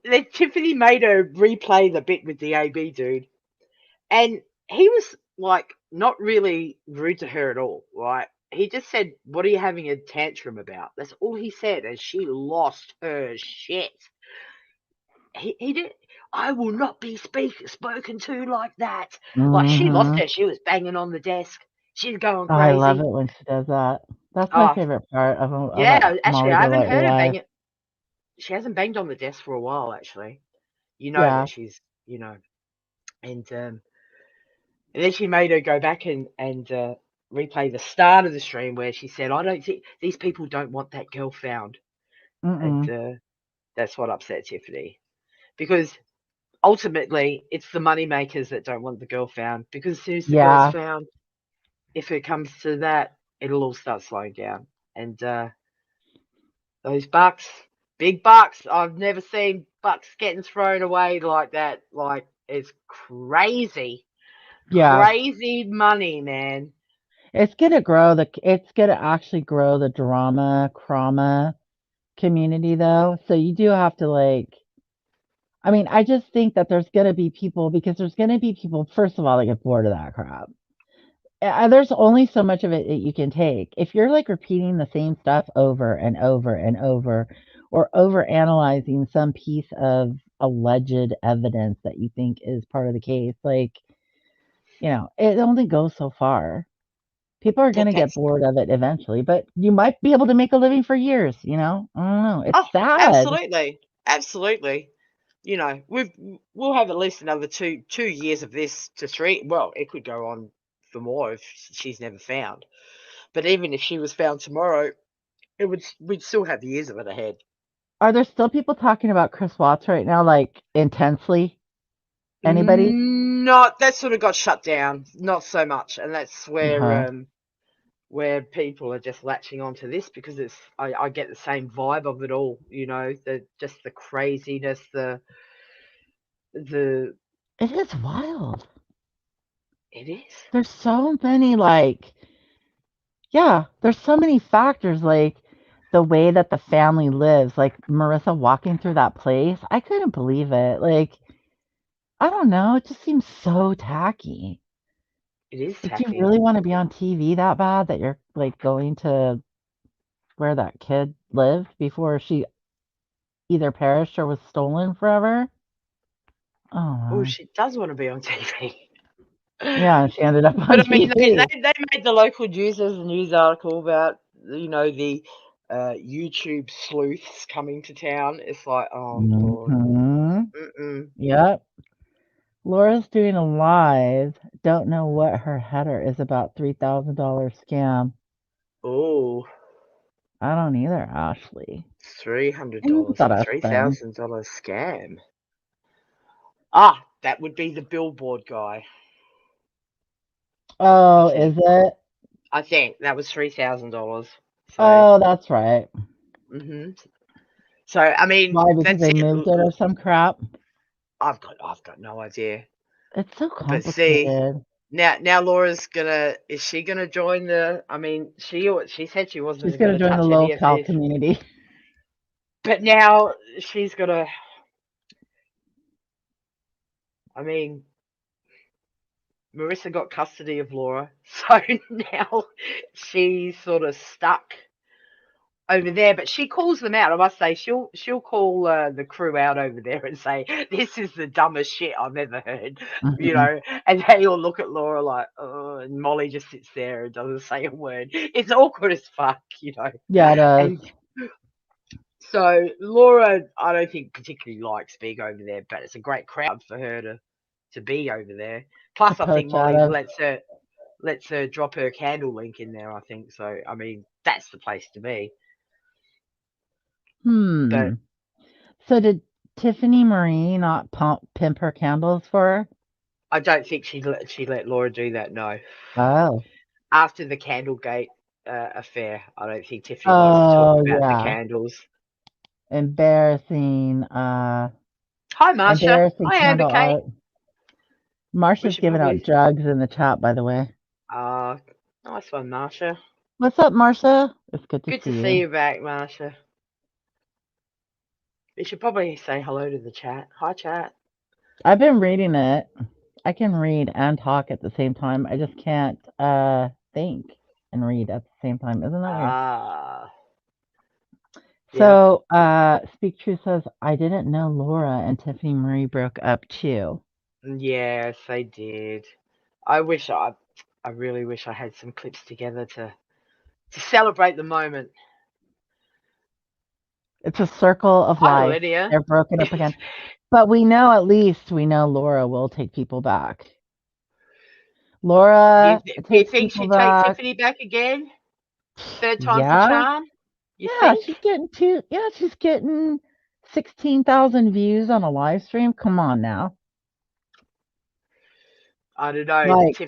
Speaker 2: then Tiffany made her replay the bit with the AB dude, and he was like not really rude to her at all. Right? He just said, "What are you having a tantrum about?" That's all he said, and she lost her shit. He did. I will not be spoken to like that. Like she lost
Speaker 1: Hmm.
Speaker 2: her. She was banging on the desk. She's going
Speaker 1: Oh, I love
Speaker 2: crazy.
Speaker 1: it when she does that. That's my
Speaker 2: Oh
Speaker 1: favorite part of a
Speaker 2: yeah, actually,
Speaker 1: Molly
Speaker 2: I haven't
Speaker 1: Golightly
Speaker 2: heard her
Speaker 1: live.
Speaker 2: bang it. She hasn't banged on the desk for a while. Actually, you know
Speaker 1: Yeah.
Speaker 2: that she's. And then she made her go back and replay the start of the stream where she said, "I don't think these people don't want that girl found," and
Speaker 1: Mm-mm.
Speaker 2: that's what upset Tiffany because ultimately it's the money makers that don't want the girl found because as soon as the girl's
Speaker 1: Yeah.
Speaker 2: found, if it comes to that, it'll all start slowing down. And those bucks, big bucks, I've never seen bucks getting thrown away like that. Like it's crazy,
Speaker 1: Yeah.
Speaker 2: crazy money, man.
Speaker 1: It's gonna actually grow the crama community though. So you do have to like, I mean, I just think that there's gonna be people because there's gonna be people, first of all, that get bored of that crap. There's only so much of it that you can take. If you're like repeating the same stuff over and over and over, or over analyzing some piece of alleged evidence that you think is part of the case, like, it only goes so far. People are
Speaker 2: That,
Speaker 1: gonna get
Speaker 2: that's
Speaker 1: bored of it eventually, but you might be able to make a living for years, you know? I don't know. It's
Speaker 2: oh,
Speaker 1: sad.
Speaker 2: absolutely, absolutely. You know, we'll have at least another two years of this to three. Well, it could go on for more if she's never found. But even if she was found tomorrow, we'd still have years of it ahead.
Speaker 1: Are there still people talking about Chris Watts right now, like intensely? Anybody?
Speaker 2: Not that sort of got shut down, not so much, and that's
Speaker 1: Uh-huh.
Speaker 2: where people are just latching onto this because I get the same vibe of it all, the just the craziness, the
Speaker 1: It is wild.
Speaker 2: it is.
Speaker 1: There's so many, like, yeah, there's so many factors, like the way that the family lives, like Marissa walking through that place. I couldn't believe it. Like, I don't know, it just seems so tacky.
Speaker 2: It is
Speaker 1: Like, do you
Speaker 2: tacky.
Speaker 1: really want to be on TV that bad that you're like going to where that kid lived before she either perished or was stolen forever? Oh,
Speaker 2: Oh,
Speaker 1: wow.
Speaker 2: she does want to be on TV.
Speaker 1: Yeah, and she ended up on
Speaker 2: But I mean,
Speaker 1: TV.
Speaker 2: they made the local news as a news article about the YouTube sleuths coming to town. It's like, oh Lord,
Speaker 1: Hmm.
Speaker 2: mm-mm.
Speaker 1: Yep. Laura's doing a live. Don't know what her header is about $3,000 scam.
Speaker 2: Oh,
Speaker 1: I don't either, Ashley.
Speaker 2: three hundred
Speaker 1: I never
Speaker 2: dollars,
Speaker 1: thought
Speaker 2: a
Speaker 1: I'd spend.
Speaker 2: $3,000 scam. Ah, that would be the billboard guy. I
Speaker 1: Oh, is
Speaker 2: think.
Speaker 1: it?
Speaker 2: I think that was $3,000. So,
Speaker 1: Oh, that's right.
Speaker 2: hmm so I mean,
Speaker 1: Why? Because
Speaker 2: that's
Speaker 1: they
Speaker 2: it.
Speaker 1: moved it or some crap?
Speaker 2: I've got no idea.
Speaker 1: It's so
Speaker 2: But see,
Speaker 1: complicated.
Speaker 2: now Laura's gonna is she gonna join the? I mean, she said she
Speaker 1: She's
Speaker 2: wasn't
Speaker 1: going to
Speaker 2: gonna
Speaker 1: join the
Speaker 2: touch any of
Speaker 1: locale
Speaker 2: this,
Speaker 1: community.
Speaker 2: but now she's gonna. I mean, Marissa got custody of Laura, so now she's sort of stuck over there. But she calls them out. I must say, she'll call the crew out over there and say, "This is the dumbest shit I've ever heard,"
Speaker 1: Mhm.
Speaker 2: And they all look at Laura like, "Oh," and Molly just sits there and doesn't say a word. It's awkward as fuck.
Speaker 1: Yeah, it is.
Speaker 2: And so Laura, I don't think particularly likes being over there, but it's a great crowd for her to be over there.
Speaker 1: To
Speaker 2: Plus, I think
Speaker 1: poach out
Speaker 2: Molly
Speaker 1: of.
Speaker 2: lets her drop her candle link in there. I think so. I mean, that's the place to be. But
Speaker 1: Hmm. So did Tiffany Marie not pimp her candles for her?
Speaker 2: I don't think she let Laura do that. No,
Speaker 1: Oh.
Speaker 2: after the Candlegate affair, I don't think Tiffany likes to talk
Speaker 1: Oh,
Speaker 2: about the
Speaker 1: yeah.
Speaker 2: candles.
Speaker 1: Embarrassing,
Speaker 2: Hi, Marsha.
Speaker 1: embarrassing
Speaker 2: Hi, Amber
Speaker 1: candle
Speaker 2: Kate.
Speaker 1: art.
Speaker 2: We
Speaker 1: Marsha's
Speaker 2: should
Speaker 1: giving out
Speaker 2: probably.
Speaker 1: drugs in the chat, by the way.
Speaker 2: Uh, Nice one, Marsha.
Speaker 1: What's up, Marsha? It's good to
Speaker 2: Good to
Speaker 1: see
Speaker 2: see
Speaker 1: you.
Speaker 2: you back, Marsha. We should probably say hello to the chat. Hi, chat.
Speaker 1: I've been reading it. I can read and talk at the same time. I just can't think and read at the same time. Isn't that weird?
Speaker 2: Ah, yeah.
Speaker 1: So, Speak True says, I didn't know Laura and Tiffany Marie broke up too.
Speaker 2: Yes, they did. I wish I really wish I had some clips together to celebrate the moment.
Speaker 1: It's a circle of
Speaker 2: Hi,
Speaker 1: life.
Speaker 2: Lydia.
Speaker 1: They're broken up again. But we know, at least we know Laura will take people back. Laura
Speaker 2: Do you
Speaker 1: takes
Speaker 2: think
Speaker 1: people
Speaker 2: she'd take
Speaker 1: back.
Speaker 2: Tiffany back again? Third time's the
Speaker 1: Yeah.
Speaker 2: charm? You
Speaker 1: Yeah,
Speaker 2: think?
Speaker 1: she's getting yeah, she's getting 16,000 views on a live stream. Come on now.
Speaker 2: I don't know.
Speaker 1: Like,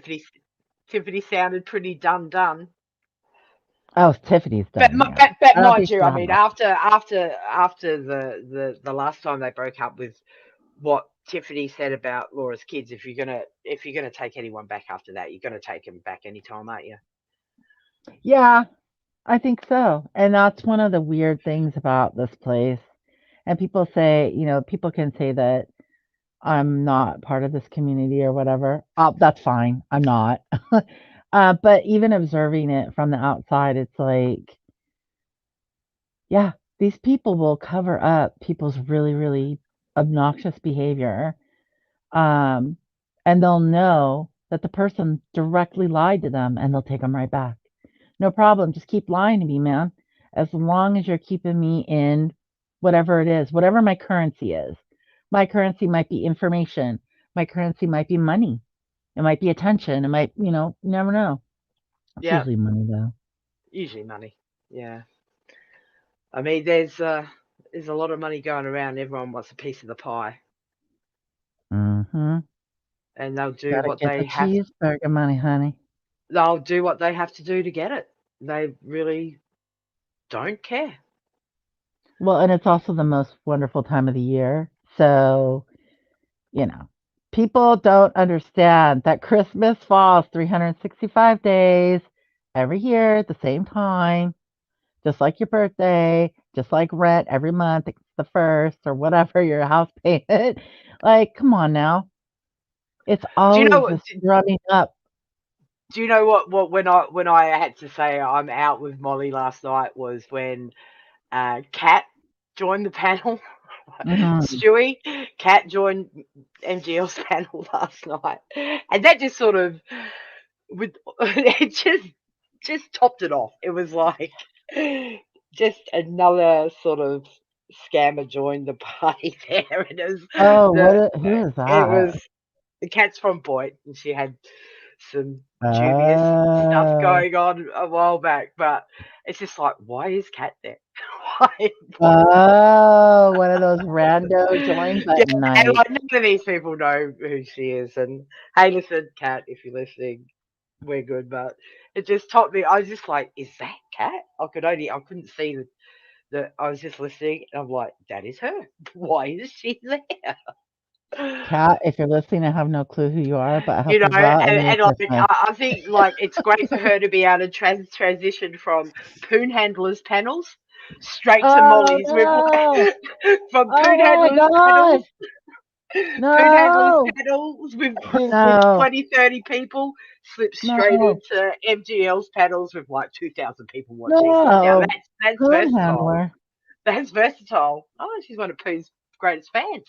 Speaker 2: Tiffany sounded pretty done.
Speaker 1: oh, Tiffany's
Speaker 2: But,
Speaker 1: done, yeah.
Speaker 2: but
Speaker 1: I don't
Speaker 2: mind
Speaker 1: think
Speaker 2: you,
Speaker 1: she'll
Speaker 2: I
Speaker 1: have
Speaker 2: mean,
Speaker 1: much.
Speaker 2: after the last time they broke up with what Tiffany said about Laura's kids, if you're gonna take anyone back after that, you're gonna take them back anytime, aren't you?
Speaker 1: Yeah, I think so. And that's one of the weird things about this place. And people say, people can say that I'm not part of this community or whatever. That's fine. I'm not. But even observing it from the outside, it's like, yeah, these people will cover up people's really, really obnoxious behavior. Um, and they'll know that the person directly lied to them and they'll take them right back. No problem. Just keep lying to me, man. As long as you're keeping me in whatever it is, whatever my currency is. My currency might be information. My currency might be money. It might be attention. It might, you never know. It's
Speaker 2: Yeah,
Speaker 1: usually money though.
Speaker 2: usually money. Yeah, I mean, there's a lot of money going around. Everyone wants a piece of the pie,
Speaker 1: Mm-hmm.
Speaker 2: and
Speaker 1: Gotta get the cheeseburger money, honey.
Speaker 2: they'll do what they have to do to get it. They really don't care.
Speaker 1: Well, and it's also the most wonderful time of the year. So, you know, people don't understand that Christmas falls 365 days every year at the same time, just like your birthday, just like rent every month. It's the first or whatever your house payment. Like, come on now. It's
Speaker 2: Do you
Speaker 1: always
Speaker 2: know?
Speaker 1: just drumming up.
Speaker 2: Do you know what when I had to say I'm out with Molly last night was when Kat joined the panel.
Speaker 1: Hmm.
Speaker 2: Stewie, Kat joined MGL's panel last night, and that just sort of with it just topped it off. It was like just another sort of scammer joined the party there, and
Speaker 1: Oh,
Speaker 2: the
Speaker 1: who is
Speaker 2: it
Speaker 1: that?
Speaker 2: was the Kat's from Boyd, and she had some dubious stuff
Speaker 1: Oh,
Speaker 2: going on a while back, but it's just like, why is Kat there? why, why?
Speaker 1: one of those rando join
Speaker 2: Yeah,
Speaker 1: button
Speaker 2: and
Speaker 1: nights.
Speaker 2: like none of these people know who she is. And hey, listen, Kat, if you're listening, we're good. But it just topped me. I was just like, is that Kat? I couldn't see the. I was just listening, and I'm like, that is her. Why is she there?
Speaker 1: Kat, if you're listening, I have no clue who you are, but I hope
Speaker 2: You know,
Speaker 1: you're well and Merry
Speaker 2: and like
Speaker 1: Christmas.
Speaker 2: I think like it's great for her to be able to transition from poon handlers panels straight to
Speaker 1: Oh
Speaker 2: Molly's with
Speaker 1: no!
Speaker 2: from
Speaker 1: Oh my gosh!
Speaker 2: poon handlers
Speaker 1: No!
Speaker 2: panels with
Speaker 1: No!
Speaker 2: 20, 30 people, slip straight
Speaker 1: No!
Speaker 2: into MGL's panels with like 2,000 people watching. Now
Speaker 1: No!
Speaker 2: that's
Speaker 1: Coon
Speaker 2: versatile.
Speaker 1: handler.
Speaker 2: That's versatile. Oh, she's one of Poon's greatest fans.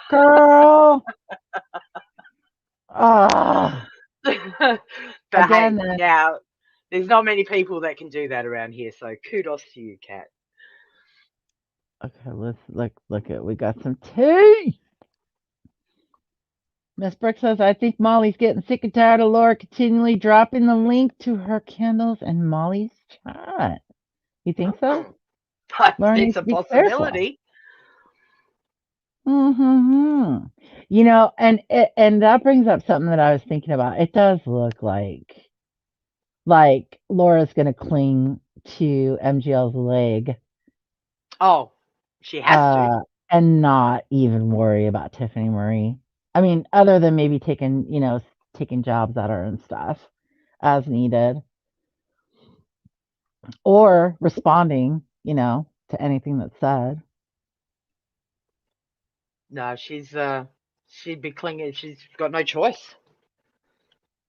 Speaker 1: Girl! Ah!
Speaker 2: But
Speaker 1: Again
Speaker 2: hey,
Speaker 1: then.
Speaker 2: now there's not many people that can do that around here, so kudos to you, Kat.
Speaker 1: Okay, let's look at we got some tea. Miss Brooks says, I think Molly's getting sick and tired of Laura continually dropping the link to her candles and Molly's chat. You think so? Laura
Speaker 2: It's
Speaker 1: needs
Speaker 2: a
Speaker 1: to be careful.
Speaker 2: possibility.
Speaker 1: Hmm. And that brings up something that I was thinking about. It does look like Laura's gonna cling to MGL's leg,
Speaker 2: Oh, she has to.
Speaker 1: uh, and not even worry about Tiffany Marie. I mean, other than maybe taking jobs at her and stuff as needed, or responding, to anything that's said.
Speaker 2: No, she'd be clinging. She's got no choice.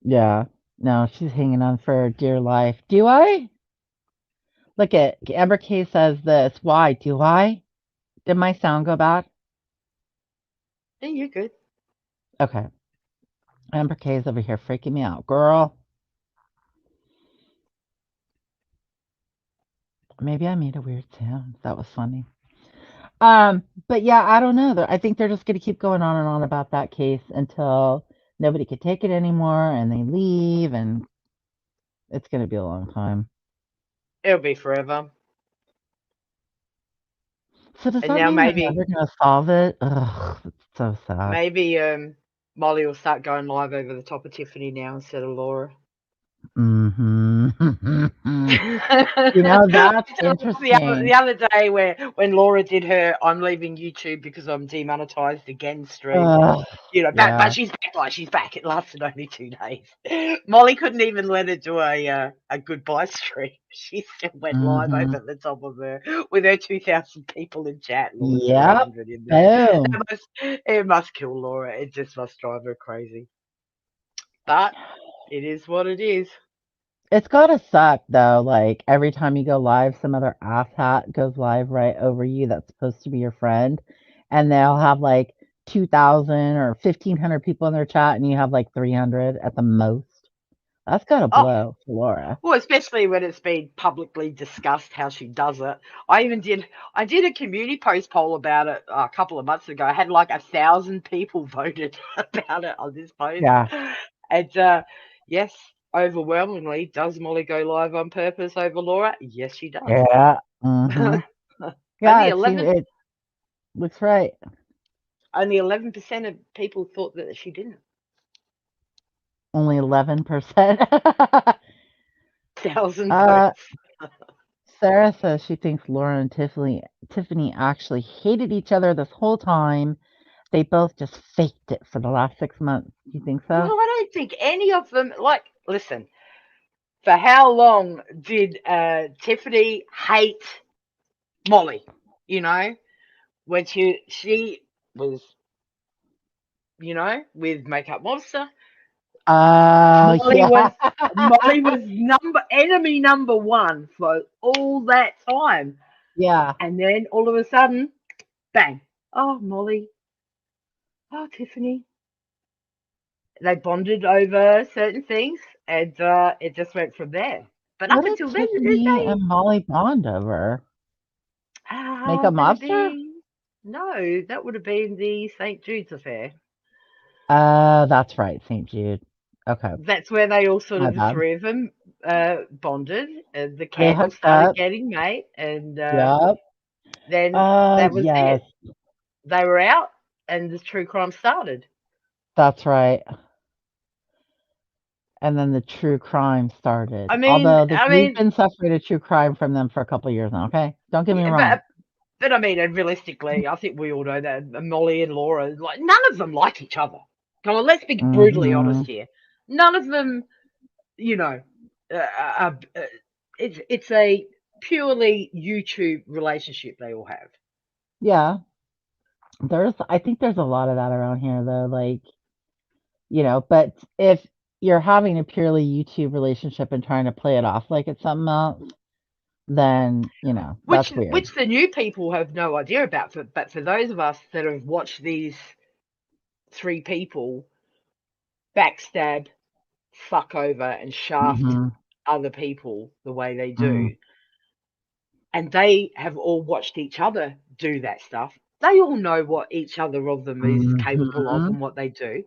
Speaker 1: Yeah. No, she's hanging on for dear life. Do I? Look at Amber K says this. Why? Do I? Did my sound go bad?
Speaker 2: Yeah, you're good.
Speaker 1: Okay. Amber K is over here freaking me out. Girl, maybe I made a weird sound. That was funny. But yeah, I don't know. I think they're just going to keep going on and on about that case until nobody could take it anymore and they leave, and it's going to be a long time.
Speaker 2: It'll be forever.
Speaker 1: So does
Speaker 2: And
Speaker 1: that
Speaker 2: now
Speaker 1: mean they're never
Speaker 2: maybe
Speaker 1: going to solve it? Ugh, it's so sad.
Speaker 2: maybe Molly will start going live over the top of Tiffany now instead of Laura.
Speaker 1: Hmm. You
Speaker 2: I
Speaker 1: know, that's
Speaker 2: told the
Speaker 1: interesting.
Speaker 2: other day when Laura did her "I'm leaving YouTube because I'm demonetized again" stream.
Speaker 1: Ugh,
Speaker 2: But
Speaker 1: yeah.
Speaker 2: she's back. Like she's back. It lasted only 2 days. Molly couldn't even let her do a goodbye stream. She still went live
Speaker 1: Hmm.
Speaker 2: over the top of her with her 2,000 people in chat. Laura's got
Speaker 1: Yep.
Speaker 2: 100 in there.
Speaker 1: Boom.
Speaker 2: It must kill Laura. It just must drive her crazy. But it is what it is.
Speaker 1: It's gotta suck though. Like every time you go live, some other asshat goes live right over you that's supposed to be your friend, and they'll have like 2,000 or 1,500 people in their chat, and you have like 300 at the most. That's gotta
Speaker 2: Oh,
Speaker 1: blow for Laura.
Speaker 2: well, especially when it's been publicly discussed how she does it. I did a community post poll about it a couple of months ago. I had like 1,000 people voted about it on this post,
Speaker 1: Yeah.
Speaker 2: and yes, overwhelmingly, does Molly go live on purpose over Laura? Yes, she does.
Speaker 1: Yeah. Hmm. Yeah.
Speaker 2: only
Speaker 1: It seems
Speaker 2: 11
Speaker 1: it looks right.
Speaker 2: only 11% of people thought that she didn't.
Speaker 1: Only 11%.
Speaker 2: 1,000
Speaker 1: uh,
Speaker 2: votes.
Speaker 1: Sarah says she thinks Laura and Tiffany actually hated each other this whole time. They both just faked it for the last 6 months. Do you think
Speaker 2: Well,
Speaker 1: so?
Speaker 2: I don't think any of them like. Listen, for how long did Tiffany hate Molly? You know, when she was, with Makeup Monster,
Speaker 1: Oh,
Speaker 2: Molly was
Speaker 1: yeah.
Speaker 2: Molly was enemy number one for all that time,
Speaker 1: Yeah.
Speaker 2: and then all of a sudden, bang! Oh, Molly, oh, Tiffany. They bonded over certain things, and it just went from there. But up
Speaker 1: What did
Speaker 2: until then,
Speaker 1: Tiffany and Molly bond over? Make a
Speaker 2: that'd
Speaker 1: monster?
Speaker 2: be no, that would have been the St. Jude's affair.
Speaker 1: That's right, St. Jude. Okay,
Speaker 2: That's where they all sort
Speaker 1: my
Speaker 2: of the
Speaker 1: bad.
Speaker 2: three of them bonded. The
Speaker 1: They
Speaker 2: candle
Speaker 1: hooked
Speaker 2: started
Speaker 1: up.
Speaker 2: getting made, and
Speaker 1: Yep.
Speaker 2: then
Speaker 1: Oh,
Speaker 2: that was
Speaker 1: yes,
Speaker 2: it. They were out, and the true crime started.
Speaker 1: that's right. And then the true crime started.
Speaker 2: I mean,
Speaker 1: Although
Speaker 2: I
Speaker 1: we've
Speaker 2: mean,
Speaker 1: been separated true crime from them for a couple years now, okay? Don't get me
Speaker 2: yeah,
Speaker 1: wrong.
Speaker 2: but I mean, and realistically, I think we all know that Molly and Laura, like, none of them like each other. Come on, let's be brutally
Speaker 1: Hmm.
Speaker 2: honest here. None of them, you know, uh, uh, uh, it's a purely YouTube relationship they all have.
Speaker 1: Yeah. I think there's a lot of that around here though, like, but if you're having a purely YouTube relationship and trying to play it off like it's something else, then,
Speaker 2: Which
Speaker 1: that's weird.
Speaker 2: which the new people have no idea about, but for those of us that have watched these three people backstab, fuck over, and shaft
Speaker 1: Hmm.
Speaker 2: other people the way they
Speaker 1: Mm,
Speaker 2: do, and they have all watched each other do that stuff, they all know what each other of them is capable of
Speaker 1: mhm.
Speaker 2: and what they do.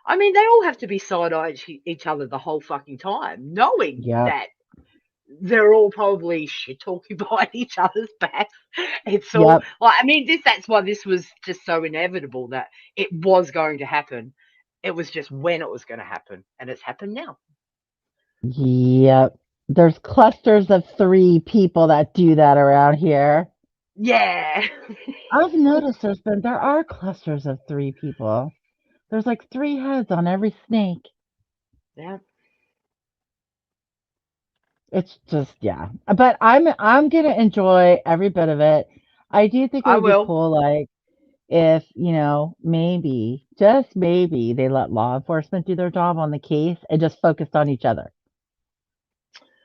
Speaker 2: I mean, they all have to be side-eyeing each other the whole fucking time, knowing
Speaker 1: Yep.
Speaker 2: that they're all probably shit talking behind each other's backs. It's all
Speaker 1: Yep.
Speaker 2: like, I mean, that's why this was just so inevitable that it was going to happen. It was just when it was going to happen, and it's happened now.
Speaker 1: Yep. There's clusters of 3 people that do that around here.
Speaker 2: Yeah.
Speaker 1: I've noticed there are clusters of 3 people. There's like 3 heads on every snake.
Speaker 2: Yeah,
Speaker 1: It's just, yeah. But I'm gonna enjoy every bit of it. I do think it
Speaker 2: I
Speaker 1: would be
Speaker 2: will.
Speaker 1: cool, like, if, maybe, just maybe, they let law enforcement do their job on the case and just focused on each other.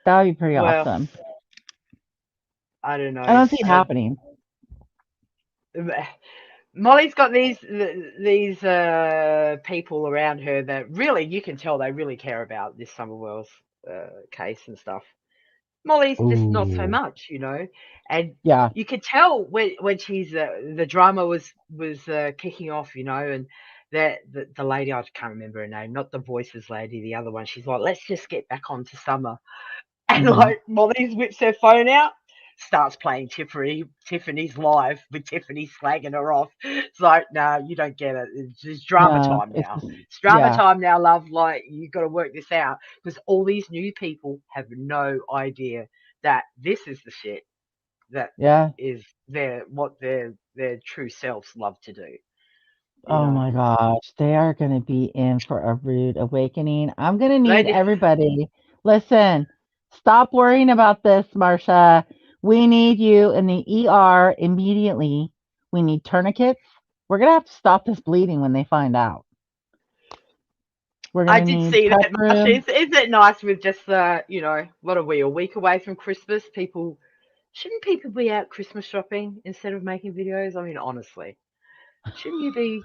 Speaker 1: That would be pretty
Speaker 2: Well,
Speaker 1: awesome.
Speaker 2: I don't
Speaker 1: I
Speaker 2: know.
Speaker 1: don't see it happening.
Speaker 2: Molly's got these people around her that really you can tell they really care about this Summerwell's case and stuff. Molly's just not so
Speaker 1: Ooh.
Speaker 2: much, and
Speaker 1: Yeah.
Speaker 2: you could tell when she's the drama was kicking off, and the lady, I can't remember her name, not the voices lady, the other one. She's like, let's just get back on to Summer. And
Speaker 1: Mhm.
Speaker 2: like Molly whips her phone out, starts playing Tiffany's live with Tiffany slagging her off. It's like, no, you don't get it. It's just drama
Speaker 1: No,
Speaker 2: time
Speaker 1: it's
Speaker 2: now.
Speaker 1: just
Speaker 2: It's drama
Speaker 1: yeah.
Speaker 2: time now, love. Like, you got to work this out because all these new people have no idea that this is the shit that
Speaker 1: Yeah.
Speaker 2: is what their true selves love to do. You
Speaker 1: Oh
Speaker 2: know,
Speaker 1: my gosh, they are gonna be in for a rude awakening. I'm gonna
Speaker 2: they
Speaker 1: need
Speaker 2: do.
Speaker 1: everybody. Listen, stop worrying about this, Marcia. We need you in the ER immediately. We need tourniquets. We're gonna have to stop this bleeding when they find out. We're
Speaker 2: I
Speaker 1: gonna
Speaker 2: did
Speaker 1: need
Speaker 2: see
Speaker 1: prep
Speaker 2: that, Marsha.
Speaker 1: room
Speaker 2: Isn't it nice with just what are we, a week away from Christmas? Shouldn't people be out Christmas shopping instead of making videos? I mean, honestly, shouldn't you be,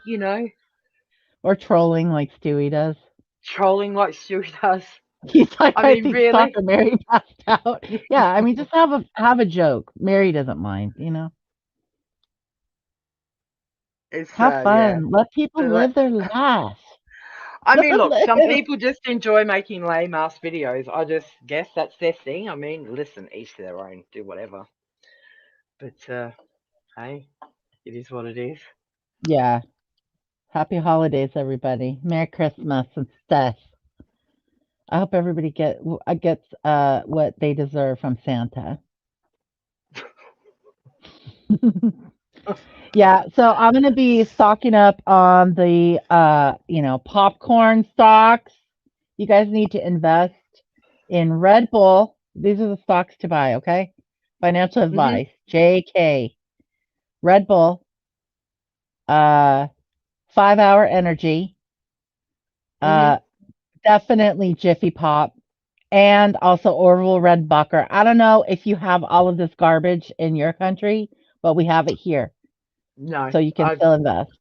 Speaker 1: or trolling like Stewie does.
Speaker 2: trolling like Stuart does?
Speaker 1: He's like,
Speaker 2: I
Speaker 1: I
Speaker 2: mean,
Speaker 1: think
Speaker 2: really?
Speaker 1: Stalker Mary passed out. Yeah, I mean, just have a joke. Mary doesn't mind.
Speaker 2: It's
Speaker 1: Have
Speaker 2: yeah.
Speaker 1: fun. Let people
Speaker 2: Like,
Speaker 1: live their life.
Speaker 2: I
Speaker 1: Let
Speaker 2: mean,
Speaker 1: them
Speaker 2: look, some
Speaker 1: live.
Speaker 2: people just enjoy making lame ass videos. I just guess that's their thing. I mean, listen, each to their own, do whatever. But hey, it is what it is.
Speaker 1: Yeah. Happy holidays, everybody. Merry Christmas and stuff. I hope everybody gets what they deserve from Santa. Yeah, so I'm gonna be stocking up on the popcorn stocks. You guys need to invest in Red Bull. These are the stocks to buy, okay? Financial
Speaker 2: Mhm.
Speaker 1: advice. JK. Red Bull, uh 5 Hour Energy,
Speaker 2: Mhm.
Speaker 1: uh definitely Jiffy Pop, and also Orville Red Bucker. I don't know if you have all of this garbage in your country, but we have it here.
Speaker 2: No,
Speaker 1: So you can still invest.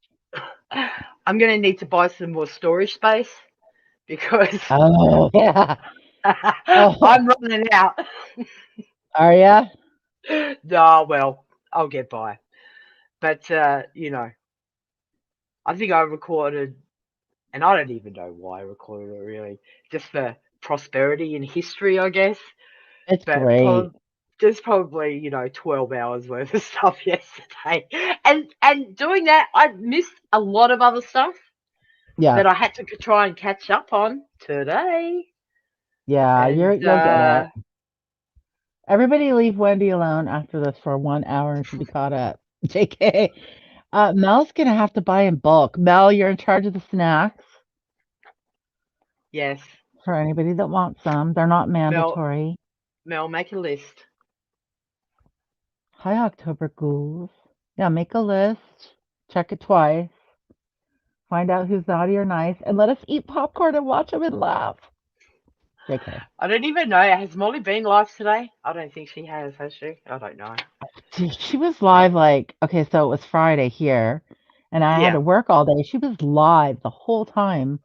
Speaker 2: I'm gonna need to buy some more storage space because
Speaker 1: Oh, yeah. Oh,
Speaker 2: I'm running out.
Speaker 1: are ya?
Speaker 2: No, well, I'll get by. But I think I recorded, and I don't even know why I recorded it really, just for prosperity and history, I guess.
Speaker 1: It's
Speaker 2: But
Speaker 1: great.
Speaker 2: there's probably 12 hours worth of stuff yesterday, and doing that, I missed a lot of other stuff
Speaker 1: Yeah.
Speaker 2: that I had to try and catch up on today.
Speaker 1: Yeah,
Speaker 2: And
Speaker 1: you'll get it. Everybody leave Wendy alone after this for 1 hour and she'll be caught up. JK. Mel's gonna have to buy in bulk. Mel, you're in charge of the snacks
Speaker 2: yes,
Speaker 1: for anybody that wants some. They're not
Speaker 2: Mel,
Speaker 1: mandatory.
Speaker 2: Mel, make a list.
Speaker 1: Hi, October ghouls. Yeah, make a list. Check it twice. Find out who's naughty or nice, and let us eat popcorn and watch them and laugh. JK.
Speaker 2: I don't even know. Has Molly been live today? I don't think she has she? I don't know.
Speaker 1: She was live like, okay, so it was Friday here, and I had
Speaker 2: Yeah,
Speaker 1: to work all day. She was live the whole time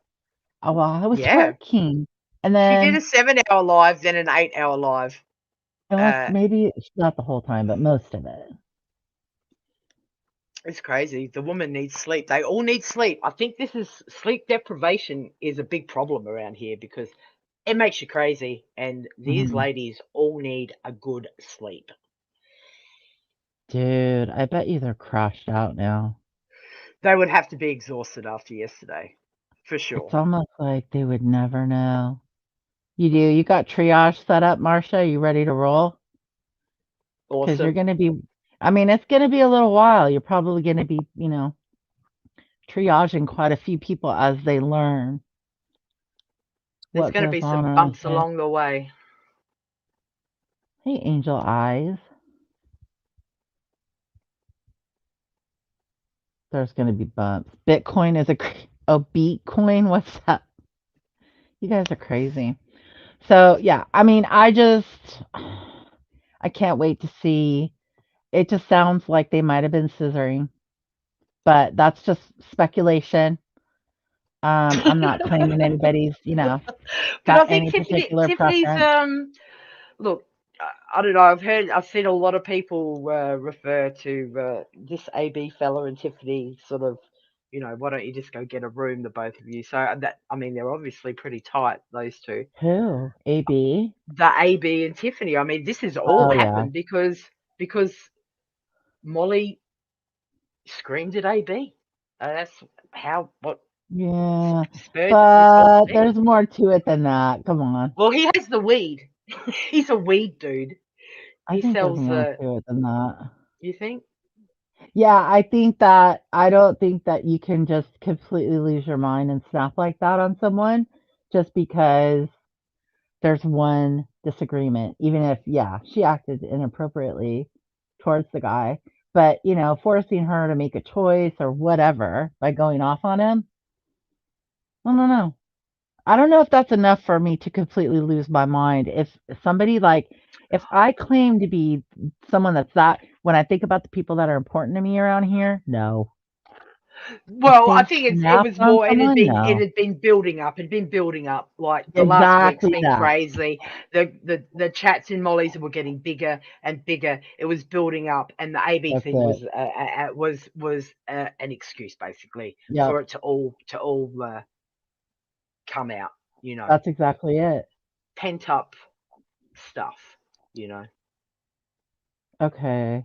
Speaker 1: while I was
Speaker 2: yeah.
Speaker 1: working. And
Speaker 2: She did
Speaker 1: then,
Speaker 2: a 7 hour live, then an 8 hour live.
Speaker 1: unless
Speaker 2: Uh,
Speaker 1: maybe not the whole time, but most of it.
Speaker 2: it's crazy. The woman needs sleep. They all need sleep. I think this is sleep deprivation is a big problem around here because it makes you crazy, and these
Speaker 1: Mhm.
Speaker 2: ladies all need a good sleep.
Speaker 1: Dude, I bet you they're crashed out now.
Speaker 2: They would have to be exhausted after yesterday, for
Speaker 1: It's
Speaker 2: sure.
Speaker 1: almost like they would never know. You do. You got triage set up, Marcia? You ready to roll? Because you're
Speaker 2: Awesome.
Speaker 1: going to be, I mean, it's going to be a little while. You're probably going to be triaging quite a few people as they learn
Speaker 2: There's
Speaker 1: what
Speaker 2: going to
Speaker 1: goes
Speaker 2: be
Speaker 1: on
Speaker 2: some
Speaker 1: around
Speaker 2: bumps
Speaker 1: here.
Speaker 2: along the way.
Speaker 1: Hey, Angel Eyes. There's going to be bumps. Bitcoin is oh, Bitcoin? What's that? You guys are crazy. So, yeah, I mean, I can't wait to see. It just sounds like they might have been scissoring, but that's just speculation. I'm not claiming anybody's
Speaker 2: But I
Speaker 1: got
Speaker 2: think
Speaker 1: any particular
Speaker 2: Tiffany's
Speaker 1: preference.
Speaker 2: look. I don't know. I've seen a lot of people refer to this AB fella and Tiffany sort of, why don't you just go get a room, the both of you? So that, I mean, they're obviously pretty tight, those two.
Speaker 1: Who? AB?
Speaker 2: The AB and Tiffany. I mean, this has all
Speaker 1: Oh yeah.
Speaker 2: happened because Molly screamed at AB. That's how what
Speaker 1: Yeah.
Speaker 2: spurred this whole
Speaker 1: But
Speaker 2: thing.
Speaker 1: there's more to it than that. Come on.
Speaker 2: Well, he has the weed. He's a weed dude.
Speaker 1: I
Speaker 2: He
Speaker 1: think there's
Speaker 2: sells.
Speaker 1: more to it than that.
Speaker 2: You think?
Speaker 1: Yeah, I don't think that you can just completely lose your mind and snap like that on someone just because there's one disagreement, even if, yeah, she acted inappropriately towards the guy. But, forcing her to make a choice or whatever by going off on him, I don't know. I don't know if that's enough for me to completely lose my mind. If somebody like, if I claim to be someone that's that, when I think about the people that are important to me around here, no. To
Speaker 2: Well, I
Speaker 1: say
Speaker 2: think it
Speaker 1: snap
Speaker 2: was
Speaker 1: on
Speaker 2: more.
Speaker 1: someone,
Speaker 2: It
Speaker 1: no.
Speaker 2: had been building up. It had been building up. Like the last week's
Speaker 1: Exactly
Speaker 2: been
Speaker 1: that.
Speaker 2: crazy. The chats in Molly's were getting bigger and bigger. It was building up, and the AB
Speaker 1: That's
Speaker 2: thing
Speaker 1: it.
Speaker 2: was an excuse basically
Speaker 1: Yep.
Speaker 2: for it to all come out. You know,
Speaker 1: That's exactly it.
Speaker 2: pent up stuff. You know.
Speaker 1: Okay.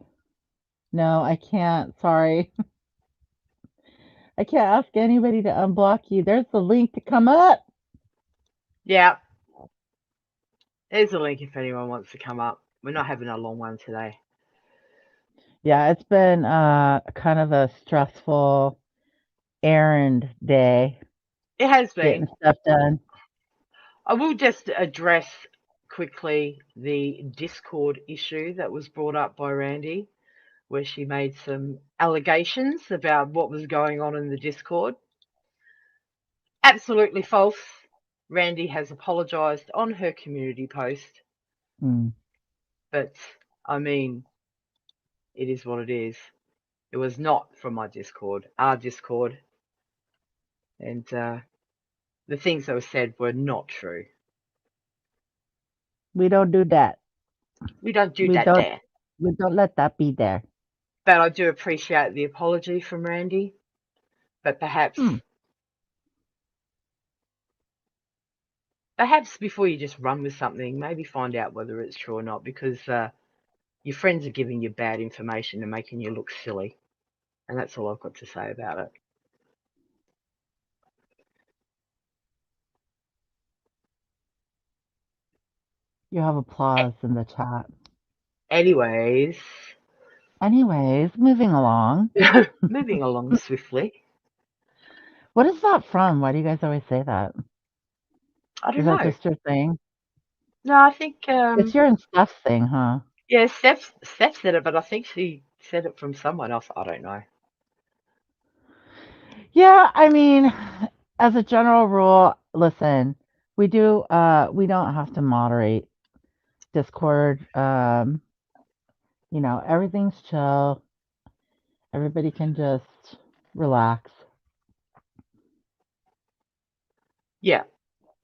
Speaker 1: No, I can't. Sorry. I can't ask anybody to unblock you. There's the link to come up.
Speaker 2: Yeah. There's a link if anyone wants to come up. We're not having a long one today.
Speaker 1: Yeah, it's been kind of a stressful errand day
Speaker 2: It has
Speaker 1: getting
Speaker 2: been.
Speaker 1: stuff done.
Speaker 2: I will just address quickly the Discord issue that was brought up by Randy, where she made some allegations about what was going on in the Discord. Absolutely false. Randy has apologized on her community post,
Speaker 1: Hmm.
Speaker 2: but I mean, it is what it is. It was not from my Discord, our Discord, and the things that were said were not true.
Speaker 1: We don't do that.
Speaker 2: We don't do
Speaker 1: We
Speaker 2: that
Speaker 1: don't
Speaker 2: there.
Speaker 1: we don't let that be there.
Speaker 2: But I do appreciate the apology from Randy. But
Speaker 1: Hmm.
Speaker 2: perhaps before you just run with something, maybe find out whether it's true or not, because your friends are giving you bad information and making you look silly. And that's all I've got to say about it.
Speaker 1: You have applause in the chat.
Speaker 2: Anyways,
Speaker 1: Anyways, moving along.
Speaker 2: moving along swiftly.
Speaker 1: What is that from? Why do you guys always say that?
Speaker 2: I
Speaker 1: Is
Speaker 2: don't
Speaker 1: that
Speaker 2: know.
Speaker 1: just your thing?
Speaker 2: No, I think
Speaker 1: It's your and Steph's thing, huh?
Speaker 2: yeah, Steph said it, but I think she said it from someone else. I don't know.
Speaker 1: Yeah, I mean, as a general rule, listen, we don't have to moderate Discord. Everything's chill. Everybody can just relax.
Speaker 2: Yeah.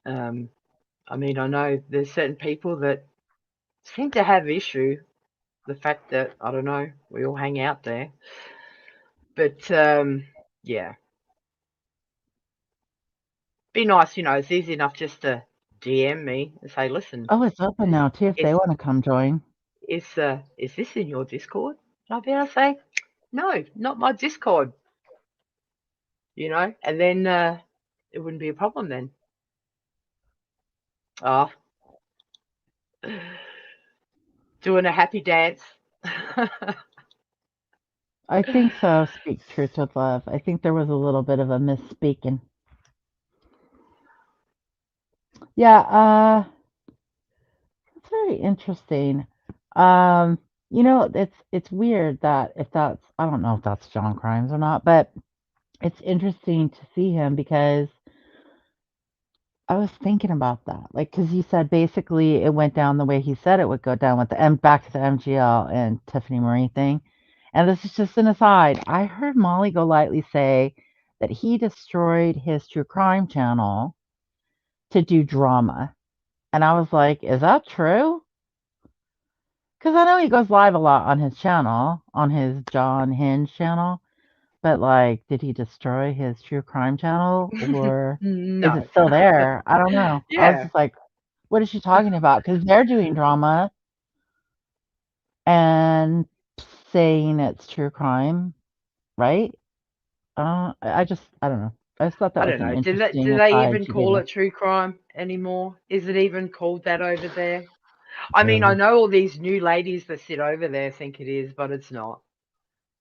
Speaker 2: Um, I mean, I know there's certain people that seem to have issue the fact that I don't know we all hang out there, but yeah, be nice. It's easy enough just to DM me and say, listen,
Speaker 1: Oh, it's open
Speaker 2: is
Speaker 1: now too if they
Speaker 2: is
Speaker 1: want to come join.
Speaker 2: is this in your Discord? And I'll be able to say, no, not my Discord. And then it wouldn't be a problem then. Ah, doing a happy dance.
Speaker 1: I think so. Speak truth with love. I think there was a little bit of a misspeaking. Yeah, it's very interesting. Um, it's weird that if that's I don't know if that's John Crimes or not, but it's interesting to see him because I was thinking about that. Like, because he said basically it went down the way he said it would go down with the back to the MGL and Tiffany Marie thing. And this is just an aside. I heard Molly Golightly say that he destroyed his true crime channel to do drama. And I was like, is that true? Because I know he goes live a lot on his channel, on his John Hinge channel. But like, did he destroy his true crime channel or is it
Speaker 2: No.
Speaker 1: still there? I don't know. I was
Speaker 2: Yeah,
Speaker 1: just like, what is she talking about? Because they're doing drama and saying it's true crime, right? I don't know. I just thought that
Speaker 2: I
Speaker 1: was
Speaker 2: don't
Speaker 1: an
Speaker 2: know. Do
Speaker 1: interesting
Speaker 2: they
Speaker 1: aside
Speaker 2: even
Speaker 1: to give
Speaker 2: call
Speaker 1: us.
Speaker 2: it true crime anymore? Is it even called that over there? I mean, I
Speaker 1: Really?
Speaker 2: know all these new ladies that sit over there think it is, but it's not.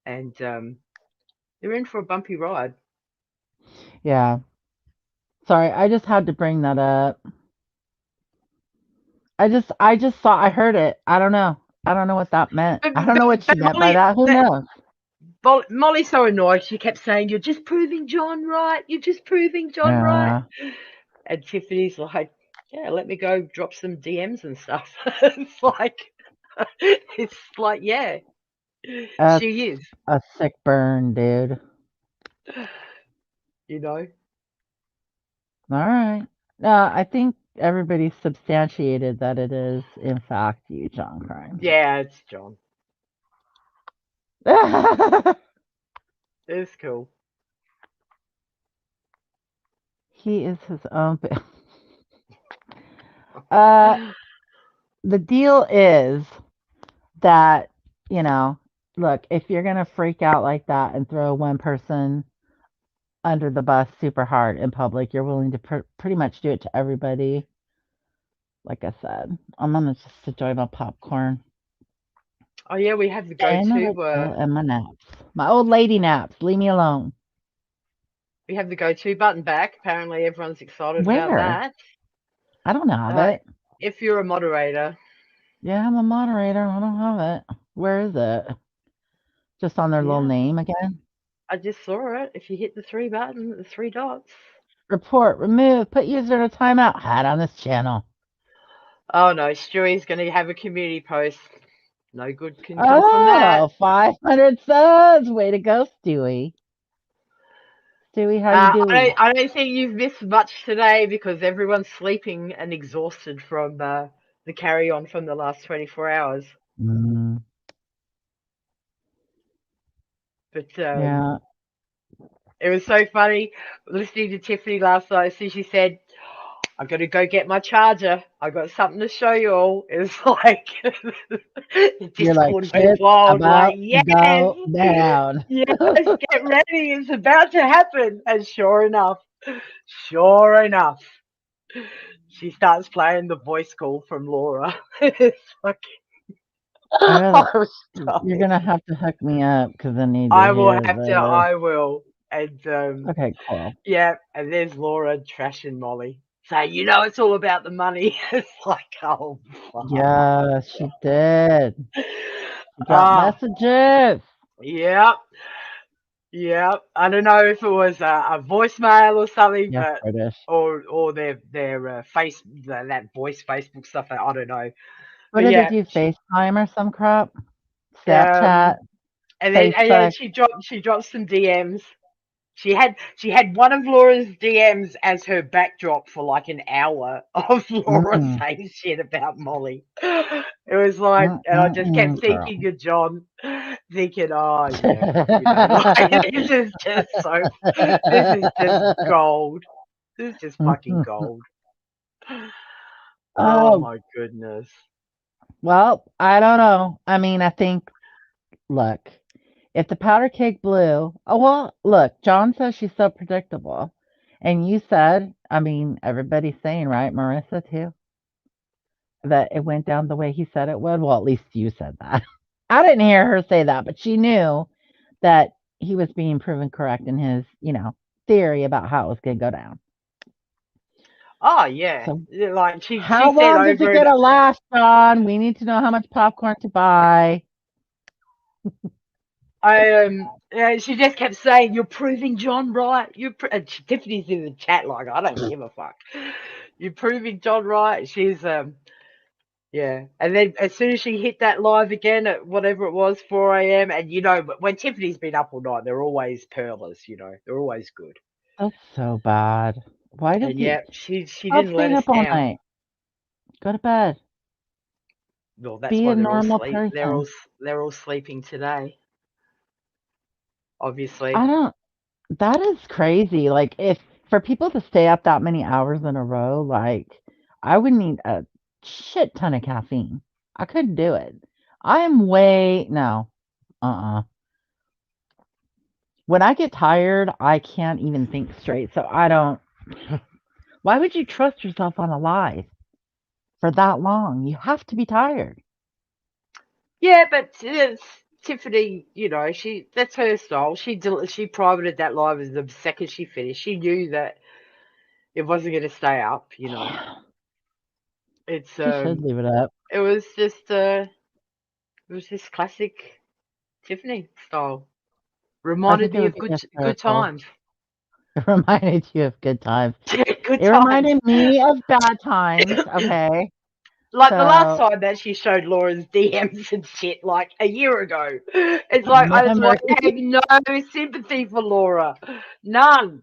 Speaker 2: And they're in for a bumpy ride.
Speaker 1: Yeah. Sorry, I just had to bring that up. I just saw, I heard it. I don't know. I don't know what that meant.
Speaker 2: But
Speaker 1: I don't know what she
Speaker 2: but
Speaker 1: meant by that. Who knows?
Speaker 2: Molly's so annoyed. She kept saying, "You're just proving John right. You're just proving John right."
Speaker 1: Yeah.
Speaker 2: And Tiffany's like, "Yeah, let me go drop some DMs and stuff." It's like, yeah,
Speaker 1: That's
Speaker 2: she is.
Speaker 1: a sick burn, dude.
Speaker 2: You know.
Speaker 1: All right. I think everybody substantiated that it is, in fact, you, John Crimes.
Speaker 2: Yeah, it's John. It's cool.
Speaker 1: He is his own. Uh, the deal is that, you know, look, if you're going to freak out like that and throw one person under the bus super hard in public, you're willing to pretty much do it to everybody. Like I said, I'm going to just enjoy my popcorn.
Speaker 2: Oh yeah, we have the
Speaker 1: Stay in my
Speaker 2: go-to.
Speaker 1: little and my naps. My old lady naps. Leave me alone.
Speaker 2: We have the go-to button back. Apparently, everyone's excited about
Speaker 1: Where?
Speaker 2: that.
Speaker 1: I don't have
Speaker 2: Uh,
Speaker 1: it.
Speaker 2: if you're a moderator,
Speaker 1: Yeah, I'm a moderator. I don't have it. Where is it? Just on their little
Speaker 2: yeah,
Speaker 1: name again?
Speaker 2: I just saw it. If you hit the three dots.
Speaker 1: Report, remove, put user in a timeout. Hide on this channel.
Speaker 2: Oh no, Stewie's going to have a community post. No good can come from that.
Speaker 1: Oh, 500 subs. Way to go, Stewie. Stewie, how you doing?
Speaker 2: I don't think you've missed much today because everyone's sleeping and exhausted from the carry on from the last 24 hours.
Speaker 1: Mm,
Speaker 2: But
Speaker 1: yeah,
Speaker 2: it was so funny listening to Tiffany last night. So she said, "I'm gonna go get my charger. I got something to show you all." It's like the
Speaker 1: you're like,
Speaker 2: Discord went
Speaker 1: shit's
Speaker 2: wild. Like,
Speaker 1: about to
Speaker 2: yes,
Speaker 1: go down.
Speaker 2: yes, get ready. It's about to happen. And sure enough, she starts playing the voice call from Laura. It's like,
Speaker 1: I gotta,
Speaker 2: oh, stop
Speaker 1: you're
Speaker 2: it.
Speaker 1: gonna have to hook me up because I need to
Speaker 2: I will
Speaker 1: hear
Speaker 2: have to.
Speaker 1: the.
Speaker 2: I will. And
Speaker 1: Okay, cool.
Speaker 2: yeah, and there's Laura trashing Molly. So you know it's all about the money. It's like, oh fuck.
Speaker 1: Yeah, she did. She dropped
Speaker 2: Ah,
Speaker 1: messages.
Speaker 2: yep, yep. I don't know if it was a voicemail or something,
Speaker 1: Yeah,
Speaker 2: but
Speaker 1: British.
Speaker 2: or their that voice Facebook stuff. I don't know,
Speaker 1: What
Speaker 2: but
Speaker 1: did they
Speaker 2: yeah,
Speaker 1: do? FaceTime or some crap?
Speaker 2: um,
Speaker 1: Snapchat,
Speaker 2: and then
Speaker 1: Facebook.
Speaker 2: she dropped some DMs. She had one of Laura's DMs as her backdrop for like an hour of Laura
Speaker 1: Mm,
Speaker 2: saying shit about Molly. It was like, and I just kept
Speaker 1: girl.
Speaker 2: thinking of John, thinking, oh yeah, like this is just gold. This is just fucking gold. Oh
Speaker 1: Oh,
Speaker 2: my goodness.
Speaker 1: well, I don't know. I mean, I think, look, if the powder cake blew, oh, well, look, John says she's so predictable. And you said, I mean, everybody's saying, right? Marissa, too, that it went down the way he said it would. Well, at least you said that. I didn't hear her say that, but she knew that he was being proven correct in his, theory about how it was going to go down.
Speaker 2: Oh yeah,
Speaker 1: So,
Speaker 2: like she
Speaker 1: how
Speaker 2: said
Speaker 1: long does it
Speaker 2: over
Speaker 1: get
Speaker 2: and
Speaker 1: to last, John? We need to know how much popcorn to buy.
Speaker 2: yeah, she just kept saying, "You're proving John right." Tiffany's in the chat like, "I don't give a fuck." You're proving John right. She's yeah. And then as soon as she hit that live again at whatever it was, 4 a.m. And when Tiffany's been up all night, they're always pearlers. They're always good.
Speaker 1: That's so bad. Why does
Speaker 2: And
Speaker 1: he
Speaker 2: yeah, she
Speaker 1: stop
Speaker 2: didn't let
Speaker 1: staying
Speaker 2: us
Speaker 1: up all
Speaker 2: down.
Speaker 1: night? Go to bed.
Speaker 2: Well, that's
Speaker 1: Be
Speaker 2: why
Speaker 1: a normal person.
Speaker 2: they're all sleeping today. Obviously.
Speaker 1: I don't that is crazy. Like if for people to stay up that many hours in a row, like I would need a shit ton of caffeine. I couldn't do it. I am way no. Uh-uh. When I get tired, I can't even think straight. So I don't why would you trust yourself on a lie for that long? You have to be tired.
Speaker 2: Yeah, but Tiffany, she that's her style. She privated that live as the second she finished. She knew that it wasn't going to stay up. It's
Speaker 1: She should leave it up.
Speaker 2: it was just classic Tiffany style.
Speaker 1: I
Speaker 2: Reminded
Speaker 1: think it
Speaker 2: me
Speaker 1: would
Speaker 2: of
Speaker 1: be
Speaker 2: good
Speaker 1: hysterical.
Speaker 2: times.
Speaker 1: It reminded you of good times.
Speaker 2: Good
Speaker 1: It
Speaker 2: times.
Speaker 1: reminded me of bad times. Okay.
Speaker 2: Like the last
Speaker 1: So
Speaker 2: time that she showed Laura's DMs and shit, like a year ago. It's like I just like
Speaker 1: memory.
Speaker 2: have no sympathy for Laura. None.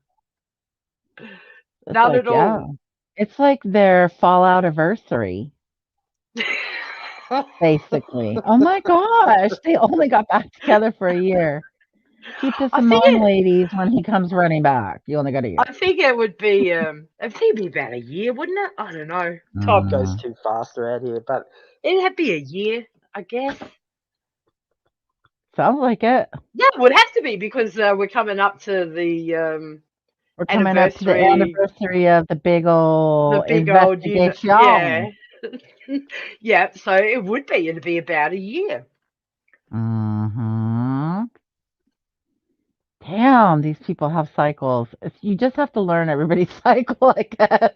Speaker 1: It's
Speaker 2: None
Speaker 1: like,
Speaker 2: at
Speaker 1: yeah.
Speaker 2: all.
Speaker 1: It's like their fallout anniversary, basically. Oh my gosh. They only got back together for a year. Keep this
Speaker 2: I
Speaker 1: in
Speaker 2: think
Speaker 1: mind,
Speaker 2: it
Speaker 1: ladies, when he comes running back. You only got a year.
Speaker 2: I think it would be I think it'd be about a year, wouldn't it? I don't know. Time goes
Speaker 1: Mm,
Speaker 2: too fast around here, but it'd be a year, I guess.
Speaker 1: sounds like it.
Speaker 2: Yeah, it would have to be because we're coming up to the
Speaker 1: We're coming up to the
Speaker 2: anniversary,
Speaker 1: anniversary of the big
Speaker 2: the
Speaker 1: old
Speaker 2: big old,
Speaker 1: investigation.
Speaker 2: yeah. Yeah, so it would be. It'd be about a year.
Speaker 1: Hmm. Damn, these people have cycles. You just have to learn everybody's cycle, I guess.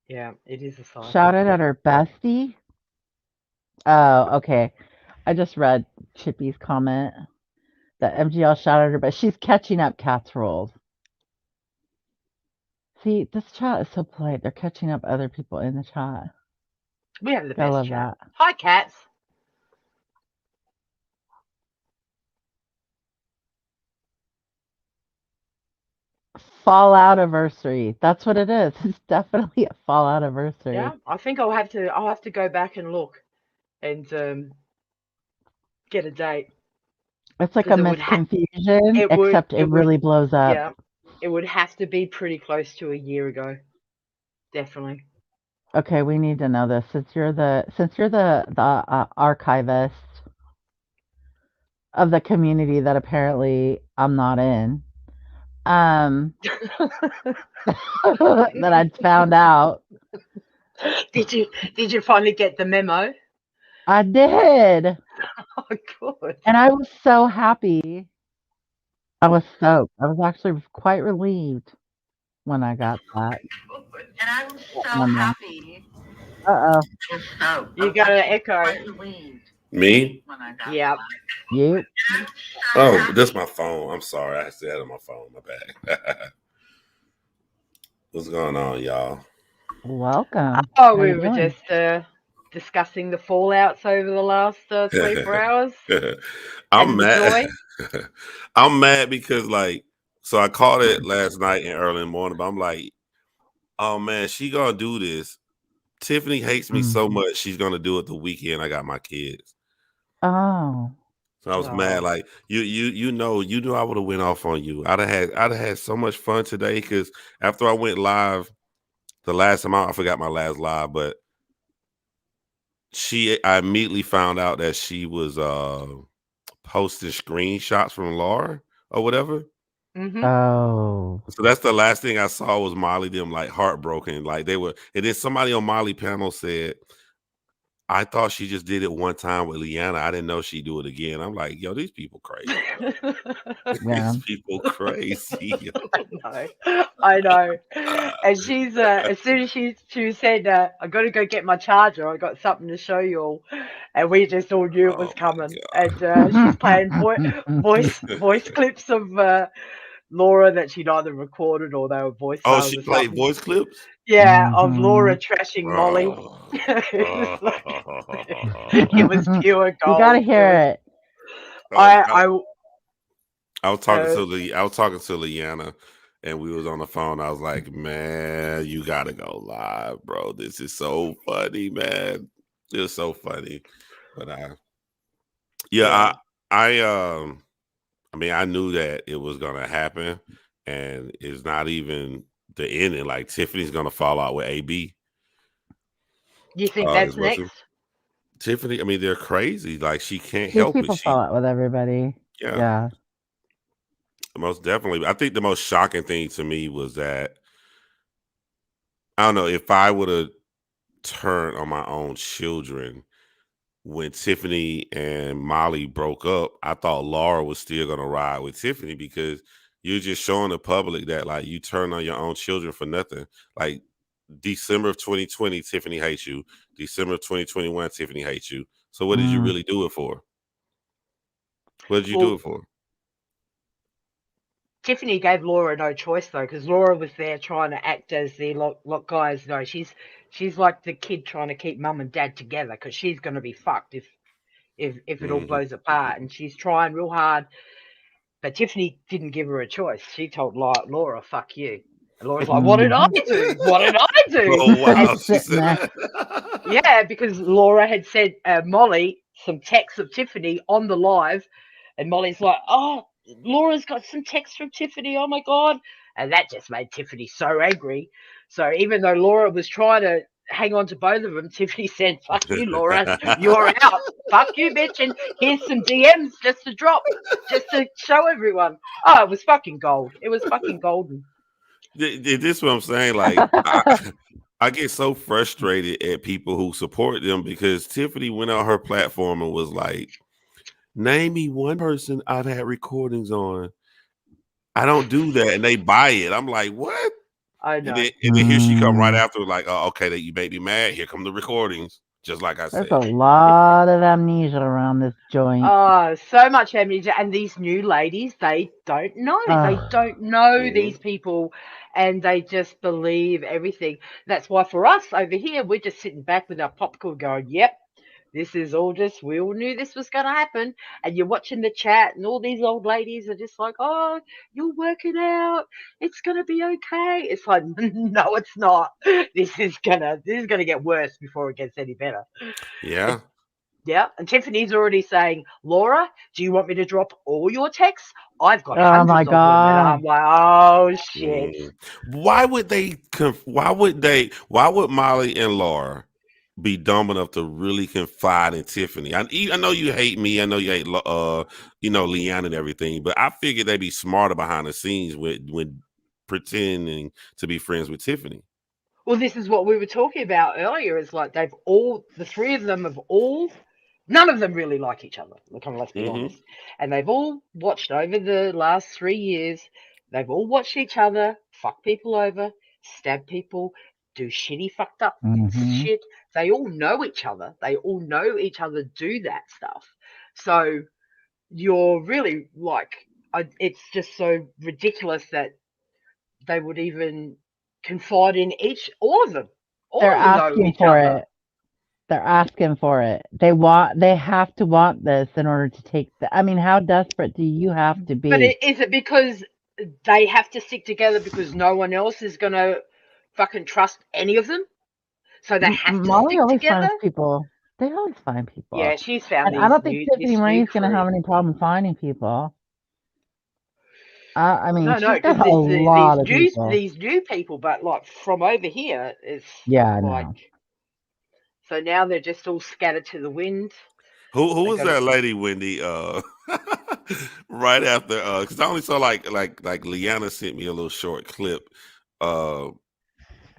Speaker 2: Yeah, it is a cycle.
Speaker 1: Shouted at her bestie. Oh, okay. I just read Chippy's comment that MGL shouted at her, but she's catching up Cat's rules. See, this chat is so polite. They're catching up other people in the chat.
Speaker 2: We have the
Speaker 1: Gotta
Speaker 2: best
Speaker 1: love
Speaker 2: chat.
Speaker 1: that.
Speaker 2: Hi, cats.
Speaker 1: Fallout anniversary. That's what it is. It's definitely a fallout anniversary.
Speaker 2: Yeah, I think I'll have to go back and look and get a date
Speaker 1: It's like a
Speaker 2: because
Speaker 1: Miss Confusion, except it
Speaker 2: it would
Speaker 1: really blows up.
Speaker 2: yeah, it would have to be pretty close to a year ago. Definitely.
Speaker 1: Okay, we need to know this since you're the archivist of the community that apparently I'm not in. Um, that I'd found out.
Speaker 2: Did you finally get the memo?
Speaker 1: I did,
Speaker 2: Oh, good.
Speaker 1: and I was so happy. I was stoked. I was actually quite relieved when I got that
Speaker 2: And I was so
Speaker 1: memo.
Speaker 2: happy.
Speaker 1: Uh-oh.
Speaker 2: You got an echo.
Speaker 3: Me?
Speaker 2: Yeah.
Speaker 1: You.
Speaker 3: Oh, that's my phone. I'm sorry. I still had it on my phone. My bad. What's going on, y'all?
Speaker 1: Welcome.
Speaker 2: Oh,
Speaker 1: How
Speaker 2: we
Speaker 1: you
Speaker 2: were
Speaker 1: doing?
Speaker 2: just discussing the fallouts over the last 24 hours
Speaker 3: I'm
Speaker 2: and the
Speaker 3: mad.
Speaker 2: joy.
Speaker 3: I'm mad because so I called it last night and early in the morning, but I'm like, oh man, she gonna do this. Tiffany hates me so
Speaker 1: Mhm.
Speaker 3: much, she's gonna do it the weekend I got my kids.
Speaker 1: Oh.
Speaker 3: So I was mad,
Speaker 2: Oh.
Speaker 3: like you knew I would have went off on you. I'd have had so much fun today because after I went live the last time I forgot my last live, but I immediately found out that she was posting screenshots from Laura or whatever.
Speaker 2: Mm-hmm.
Speaker 1: Oh.
Speaker 3: So that's the last thing I saw was Molly them like heartbroken. Like they were, and then somebody on Molly panel said, I thought she just did it one time with Leanna. I didn't know she'd do it again. I'm like, yo, these people crazy, yo.
Speaker 1: Yeah.
Speaker 3: These people crazy.
Speaker 2: I know, I know. And she's as soon as she said, "I got to go get my charger. I got something to show you all," and we just all knew it was
Speaker 3: Oh my
Speaker 2: coming. And she's playing voice clips of Laura that she'd either recorded or they were
Speaker 3: Oh,
Speaker 2: voicemails
Speaker 3: she
Speaker 2: or
Speaker 3: played
Speaker 2: something.
Speaker 3: voice clips.
Speaker 2: Yeah, of Laura
Speaker 1: Mhm.
Speaker 2: trashing Molly.
Speaker 3: Oh.
Speaker 2: It was like it was pure
Speaker 1: You gotta
Speaker 2: gold. It
Speaker 1: hear
Speaker 2: was
Speaker 1: it.
Speaker 3: I was
Speaker 2: I
Speaker 3: I, I was talking
Speaker 2: uh,
Speaker 3: to I was talking to Leanna, and we was on the phone. I was like, man, you gotta go live, bro. This is so funny, man. It was so funny. But
Speaker 2: Yeah.
Speaker 3: yeah, I mean, I knew that it was gonna happen, and it's not even the ending. Like Tiffany's gonna fall out with AB.
Speaker 2: You think that's
Speaker 3: Is what you
Speaker 2: next?
Speaker 3: Tiffany. I mean, they're crazy. Like she can't
Speaker 1: These
Speaker 3: help it.
Speaker 1: people fall out with everybody.
Speaker 3: Yeah,
Speaker 1: Yeah.
Speaker 3: most definitely. I think the most shocking thing to me was that I don't know if I would have turned on my own children when Tiffany and Molly broke up. I thought Laura was still gonna ride with Tiffany because you're just showing the public that like you turn on your own children for nothing. Like December of 2020, Tiffany hates you. December of 2021, Tiffany hates you. So what did you
Speaker 1: Mm.
Speaker 3: really do it for? What did you do
Speaker 2: Well,
Speaker 3: it for?
Speaker 2: Tiffany gave Laura no choice though, because Laura was there trying to act as the lot guys know. She's like the kid trying to keep mum and dad together because she's going to be fucked if it all
Speaker 3: Hmm.
Speaker 2: blows apart, and she's trying real hard. But Tiffany didn't give her a choice. She told Laura, "Fuck you." And Laura's like, "What did I
Speaker 1: Mhm.
Speaker 2: do? What did I do?"
Speaker 3: Oh
Speaker 2: And
Speaker 3: wow,
Speaker 1: Tiffany's
Speaker 3: she
Speaker 1: sitting
Speaker 3: said
Speaker 1: there.
Speaker 3: that.
Speaker 2: yeah, because Laura had sent Molly some texts of Tiffany on the live, and Molly's like, "Oh, Laura's got some texts from Tiffany. Oh my god!" And that just made Tiffany so angry. So even though Laura was trying to hang on to both of them, Tiffany said, "Fuck you, Laura. You're out. Fuck you, bitch." And here's some DMs just to drop, just to show everyone. Oh, it was fucking gold. It was fucking golden.
Speaker 3: This is what I'm saying. Like I get so frustrated at people who support them because Tiffany went on her platform and was like, "Name me one person I've had recordings on." I don't do that, and they buy it. I'm like, "What?"
Speaker 2: I
Speaker 3: And
Speaker 2: know.
Speaker 3: then here she come right
Speaker 1: Mm.
Speaker 3: after, like, "Oh, okay, that you made me mad. Here come the recordings." Just like I
Speaker 1: There's
Speaker 3: said.
Speaker 1: a lot of amnesia around this joint.
Speaker 2: Oh, so much amnesia. And these new ladies, they don't know. They
Speaker 1: Ugh.
Speaker 2: don't know
Speaker 3: Mhm.
Speaker 2: these people and they just believe everything. That's why for us over here, we're just sitting back with our popcorn going, yep, this is all just, we all knew this was going to happen. And you're watching the chat and all these old ladies are just like, oh, you'll work it out. It's going to be okay. It's like, no, it's not. This is going to get worse before it gets any better. And
Speaker 3: Yeah.
Speaker 2: yeah, and Tiffany's already saying, Laura, do you want me to drop all your texts? I've got
Speaker 1: Oh my
Speaker 2: hundreds of them. And I'm
Speaker 1: god.
Speaker 2: like, oh shit.
Speaker 3: Mm. Why would they? Why would they? Why would Molly and Laura be dumb enough to really confide in Tiffany? I know you hate me. I know you hate Leanne and everything, but I figured they'd be smarter behind the scenes with when pretending to be friends with Tiffany.
Speaker 2: Well, this is what we were talking about earlier. Is like the three of them have all, none of them really like each other. Let's be
Speaker 3: Hmm.
Speaker 2: honest. And they've all watched over the last 3 years. They've all watched each other fuck people over, stab people, do shitty, fucked up
Speaker 1: Mhm.
Speaker 2: shit. They all know each other. They all know each other do that stuff. So you're really like, it's just so ridiculous that they would even confide in all of them. All
Speaker 1: They're
Speaker 2: of them know
Speaker 1: asking
Speaker 2: each
Speaker 1: for
Speaker 2: other.
Speaker 1: it. They're asking for it. They have to want this in order to take the I mean, how desperate do you have to
Speaker 2: But
Speaker 1: be?
Speaker 2: is it because they have to stick together because no one else is going to fucking trust any of them? So they have to
Speaker 1: Molly
Speaker 2: stick
Speaker 1: always
Speaker 2: together?
Speaker 1: finds people. They always find people.
Speaker 2: Yeah, she's found
Speaker 1: And I don't think Tiffany
Speaker 2: this new
Speaker 1: Marie's gonna
Speaker 2: crew.
Speaker 1: have any problem finding people. I mean,
Speaker 2: No,
Speaker 1: she's
Speaker 2: because
Speaker 1: got a
Speaker 2: there's
Speaker 1: lot of people.
Speaker 2: these new people, but like from over here, it's
Speaker 1: Yeah, I
Speaker 2: like,
Speaker 1: know.
Speaker 2: so now they're just all scattered to the wind.
Speaker 3: Who
Speaker 2: They
Speaker 3: was
Speaker 2: got to,
Speaker 3: that lady, Wendy? Right after, because I only saw like Liana sent me a little short clip. Uh,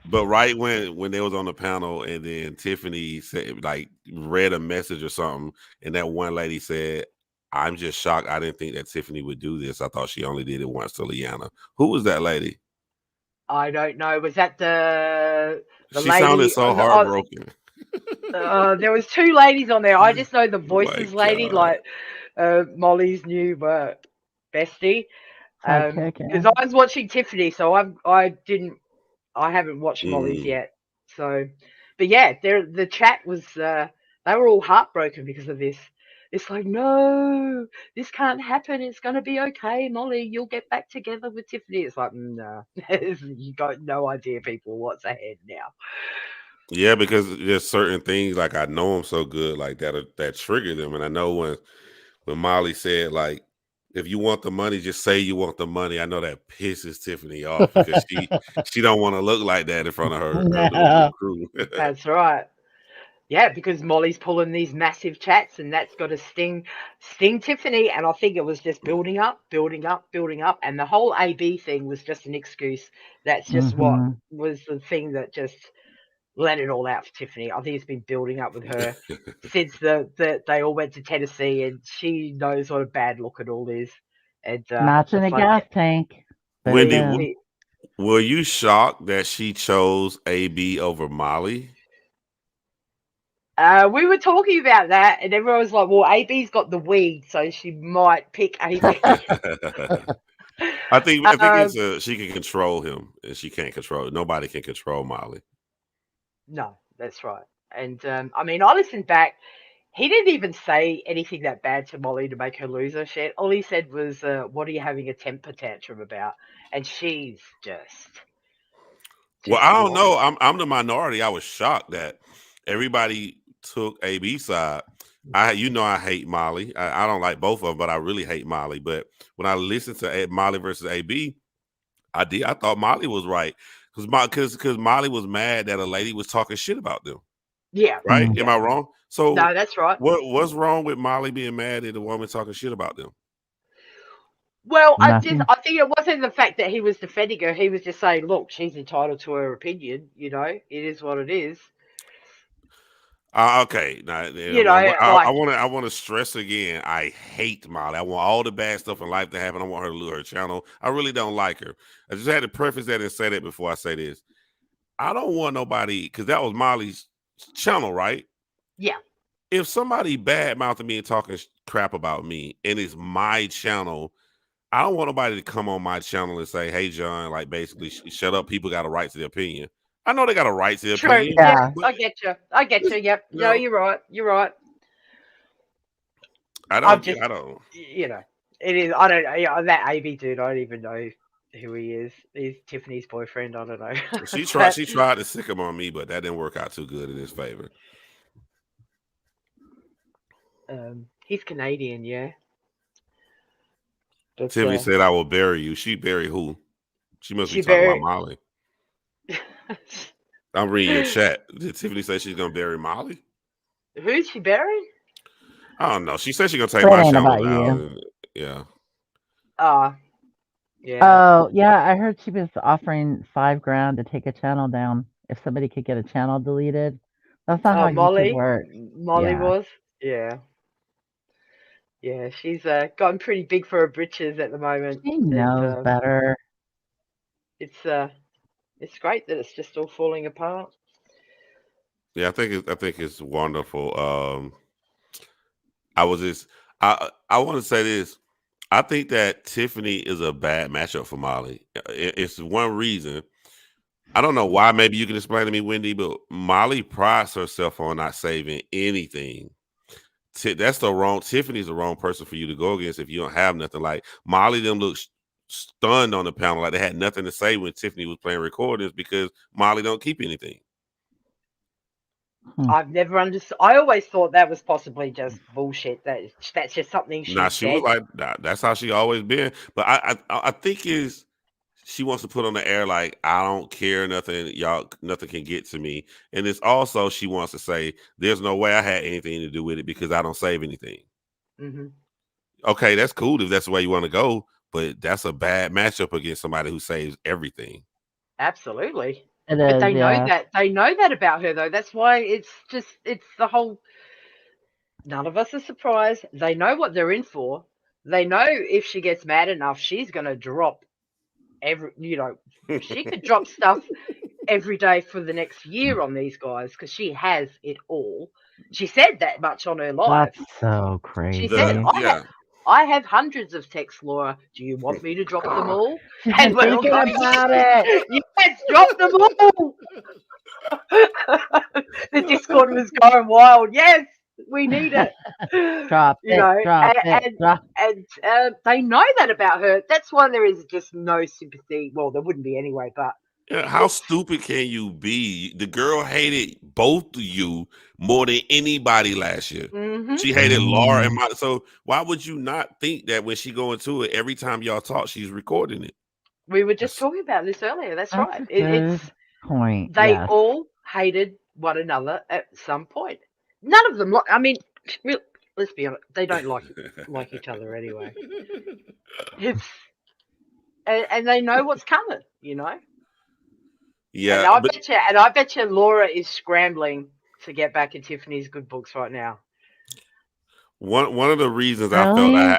Speaker 3: But right when they was on the panel, and then Tiffany said like read a message or something, and that one lady said, "I'm just shocked. I didn't think that Tiffany would do this. I thought she only did it once to Liana." Who was that lady?
Speaker 2: I don't know. Was that the
Speaker 3: She sounded
Speaker 2: lady?
Speaker 3: so heartbroken.
Speaker 2: There was two ladies on there. I just know the
Speaker 3: Oh my
Speaker 2: voices lady,
Speaker 3: god.
Speaker 2: like Molly's new bestie.
Speaker 1: Sidekick,
Speaker 2: Because
Speaker 1: yeah.
Speaker 2: I was watching Tiffany, so I haven't watched Molly's
Speaker 3: Mm.
Speaker 2: yet. So, but yeah, the chat was they were all heartbroken because of this. It's like, no, this can't happen. It's going to be okay, Molly. You'll get back together with Tiffany. It's like, no, you got no idea, people, what's ahead now.
Speaker 3: Yeah, because there's certain things like I know them so good, like that trigger them, and I know when Molly said like, if you want the money, just say you want the money. I know that pisses Tiffany off because she don't want to look like that in front of her little
Speaker 1: No.
Speaker 3: crew.
Speaker 2: That's right. Yeah, because Molly's pulling these massive chats, and that's got to sting Tiffany. And I think it was just building up, building up, building up, and the whole AB thing was just an excuse. That's just what
Speaker 1: Mhm.
Speaker 2: was the thing that just let it all out for Tiffany. I think it's been building up with her since they all went to Tennessee, and she knows what a bad look it all is. And
Speaker 1: Matching
Speaker 2: it's
Speaker 1: a
Speaker 2: like
Speaker 1: gas tank. There you
Speaker 3: Wendy,
Speaker 1: go.
Speaker 2: Tiffany.
Speaker 3: were you shocked that she chose AB over Molly?
Speaker 2: We were talking about that, and everyone was like, "Well, AB's got the weed, so she might pick AB."
Speaker 3: I think
Speaker 2: um,
Speaker 3: it's she can control him and she can't control. Nobody can control Molly.
Speaker 2: no, that's right. And I mean, I listened back. He didn't even say anything that bad to Molly to make her lose her shit. All he said was, "What are you having a temper tantrum about?" And she's
Speaker 3: Well,
Speaker 2: just
Speaker 3: I don't
Speaker 2: lost
Speaker 3: know.
Speaker 2: it.
Speaker 3: I'm the minority. I was shocked that everybody took AB side. I hate Molly. I don't like both of them, but I really hate Molly. But when I listened to Molly versus AB, I did. I thought Molly was right because Molly was mad that a lady was talking shit about them.
Speaker 2: Yeah,
Speaker 3: Right?
Speaker 1: Mm.
Speaker 3: Am
Speaker 2: yeah.
Speaker 3: I wrong? So
Speaker 2: No, that's right.
Speaker 3: what's wrong with Molly being mad at a woman talking shit about them?
Speaker 2: Well,
Speaker 1: Nothing.
Speaker 2: I think it wasn't the fact that he was defending her. He was just saying, "Look, she's entitled to her opinion. You know, it is what it is."
Speaker 3: Okay, now
Speaker 2: You know,
Speaker 3: I
Speaker 2: like,
Speaker 3: want to stress again. I hate Molly. I want all the bad stuff in life to happen. I want her to lose her channel. I really don't like her. I just had to preface that and say that before I say this. I don't want nobody because that was Molly's channel, right?
Speaker 2: yeah,
Speaker 3: If somebody bad mouthing me and talking crap about me, and it's my channel, I don't want nobody to come on my channel and say, "Hey, John," like basically, shut up. People got a right to their opinion. I know they got a right to their
Speaker 2: true.
Speaker 3: opinion,
Speaker 2: Yeah,
Speaker 1: Yeah.
Speaker 3: but
Speaker 2: I get you. I get you. Yep.
Speaker 3: you
Speaker 2: No,
Speaker 3: know,
Speaker 2: you're right. You're right.
Speaker 3: I
Speaker 2: I'm
Speaker 3: don't get.
Speaker 2: just,
Speaker 3: I don't.
Speaker 2: you know, it is. I don't. Yeah, that AB dude. I don't even know who he is. He's Tiffany's boyfriend. I don't know.
Speaker 3: She tried.
Speaker 2: But
Speaker 3: She tried to sick him on me, but that didn't work out too good in his favor.
Speaker 2: he's Canadian. Yeah. But
Speaker 3: Tiffany said, "I will bury you." She bury who? She must be
Speaker 2: she
Speaker 3: talking about
Speaker 2: very.
Speaker 3: Molly. I'm reading your chat. Did Tiffany say she's gonna bury Molly?
Speaker 2: Who's she burying?
Speaker 3: I don't know. She said she's gonna take
Speaker 1: It
Speaker 3: my
Speaker 1: ain't
Speaker 3: channel
Speaker 1: about
Speaker 3: down.
Speaker 1: you.
Speaker 3: Yeah.
Speaker 2: Ah, yeah.
Speaker 1: Oh, yeah, I heard she was offering 5 grand to take a channel down if somebody could get a channel deleted. That's not
Speaker 2: Oh,
Speaker 1: how YouTube
Speaker 2: Molly.
Speaker 1: works.
Speaker 2: Molly
Speaker 1: Yeah.
Speaker 2: was. Yeah. Yeah. She's gotten pretty big for her britches at the moment,
Speaker 1: She
Speaker 2: and
Speaker 1: knows better.
Speaker 2: it's it's great that it's just all falling apart.
Speaker 3: Yeah, I think it's wonderful. I was just I want to say this. I think that Tiffany is a bad matchup for Molly. It's one reason. I don't know why. Maybe you can explain to me, Wendy. But Molly prides herself on not saving anything. That's the wrong. Tiffany's the wrong person for you to go against if you don't have nothing. Like Molly, them look stunned on the panel, like they had nothing to say when Tiffany was playing recordings because Molly don't keep anything.
Speaker 1: Hmm.
Speaker 2: I've never understood. I always thought that was possibly just bullshit. That's just something
Speaker 3: Now
Speaker 2: she
Speaker 3: she was
Speaker 2: said.
Speaker 3: like, That's how she always been." But I think is she wants to put on the air like I don't care nothing, y'all, nothing can get to me, and it's also she wants to say there's no way I had anything to do with it because I don't save anything.
Speaker 2: Hmm.
Speaker 3: Okay, that's cool if that's the way you want to go, but that's a bad matchup against somebody who saves everything.
Speaker 2: Absolutely.
Speaker 1: It
Speaker 2: But
Speaker 1: is,
Speaker 2: they know
Speaker 1: yeah.
Speaker 2: that. They know that about her, though. That's why it's the whole. None of us are surprised. They know what they're in for. They know if she gets mad enough, she's going to drop she could drop stuff every day for the next year on these guys because she has it all. She said that much on her live.
Speaker 1: That's so
Speaker 2: She said,
Speaker 1: crazy.
Speaker 3: Yeah,
Speaker 2: I have hundreds of texts, Laura. Do you want me to drop them all?"
Speaker 1: She's
Speaker 2: And
Speaker 1: been
Speaker 2: we're all
Speaker 1: thinking
Speaker 2: going,
Speaker 1: about it.
Speaker 2: yes, drop them all. The Discord was going wild. Yes. We need it.
Speaker 1: Drop
Speaker 2: You
Speaker 1: it,
Speaker 2: know,
Speaker 1: drop it, drop.
Speaker 2: and they know that about her. That's why there is just no sympathy. Well, there wouldn't be anyway, but
Speaker 3: Yeah, how stupid can you be? The girl hated both of you more than anybody last year.
Speaker 2: hmm
Speaker 3: She hated Laura and
Speaker 1: Mm,
Speaker 3: my. So why would you not think that when she go into it, every time y'all talk, she's recording it?
Speaker 2: we were just
Speaker 3: That's-
Speaker 2: talking about this earlier. That's
Speaker 1: that's
Speaker 2: right.
Speaker 1: a good
Speaker 2: It's
Speaker 1: point.
Speaker 2: they
Speaker 1: Yes.
Speaker 2: all hated one another at some point. None of them. I mean, let's be honest. They don't like each other anyway. It's and they know what's coming. You know.
Speaker 3: yeah, but
Speaker 2: And I bet you Laura is scrambling to get back in Tiffany's good books right now.
Speaker 3: one of the reasons
Speaker 1: Really?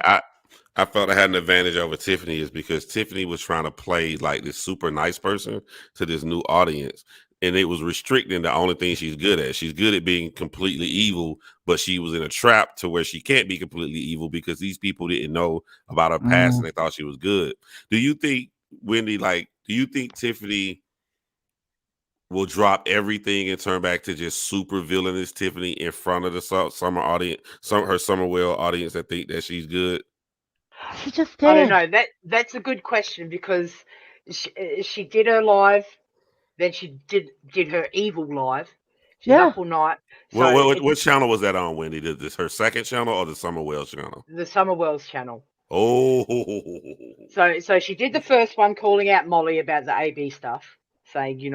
Speaker 3: I felt I had an advantage over Tiffany is because Tiffany was trying to play like this super nice person to this new audience. And it was restricting the only thing she's good at. She's good at being completely evil, but she was in a trap to where she can't be completely evil because these people didn't know about her past
Speaker 1: Mm.
Speaker 3: and they thought she was good. Do you think, Wendy, do you think Tiffany will drop everything and turn back to just super villainous Tiffany in front of the summer audience, her Summerwell audience that think that she's good?
Speaker 1: She just
Speaker 2: I don't
Speaker 1: did.
Speaker 2: know. That's a good question because she did her live, then she did her evil live. She's
Speaker 1: Yeah.
Speaker 2: up all night. So
Speaker 3: Well,
Speaker 2: it's
Speaker 3: what channel was that on, Wendy? This her second channel or the Summerwell channel?
Speaker 2: the Summerwells channel.
Speaker 3: Oh,
Speaker 2: So she did the first one calling out Molly about the AB stuff, saying, he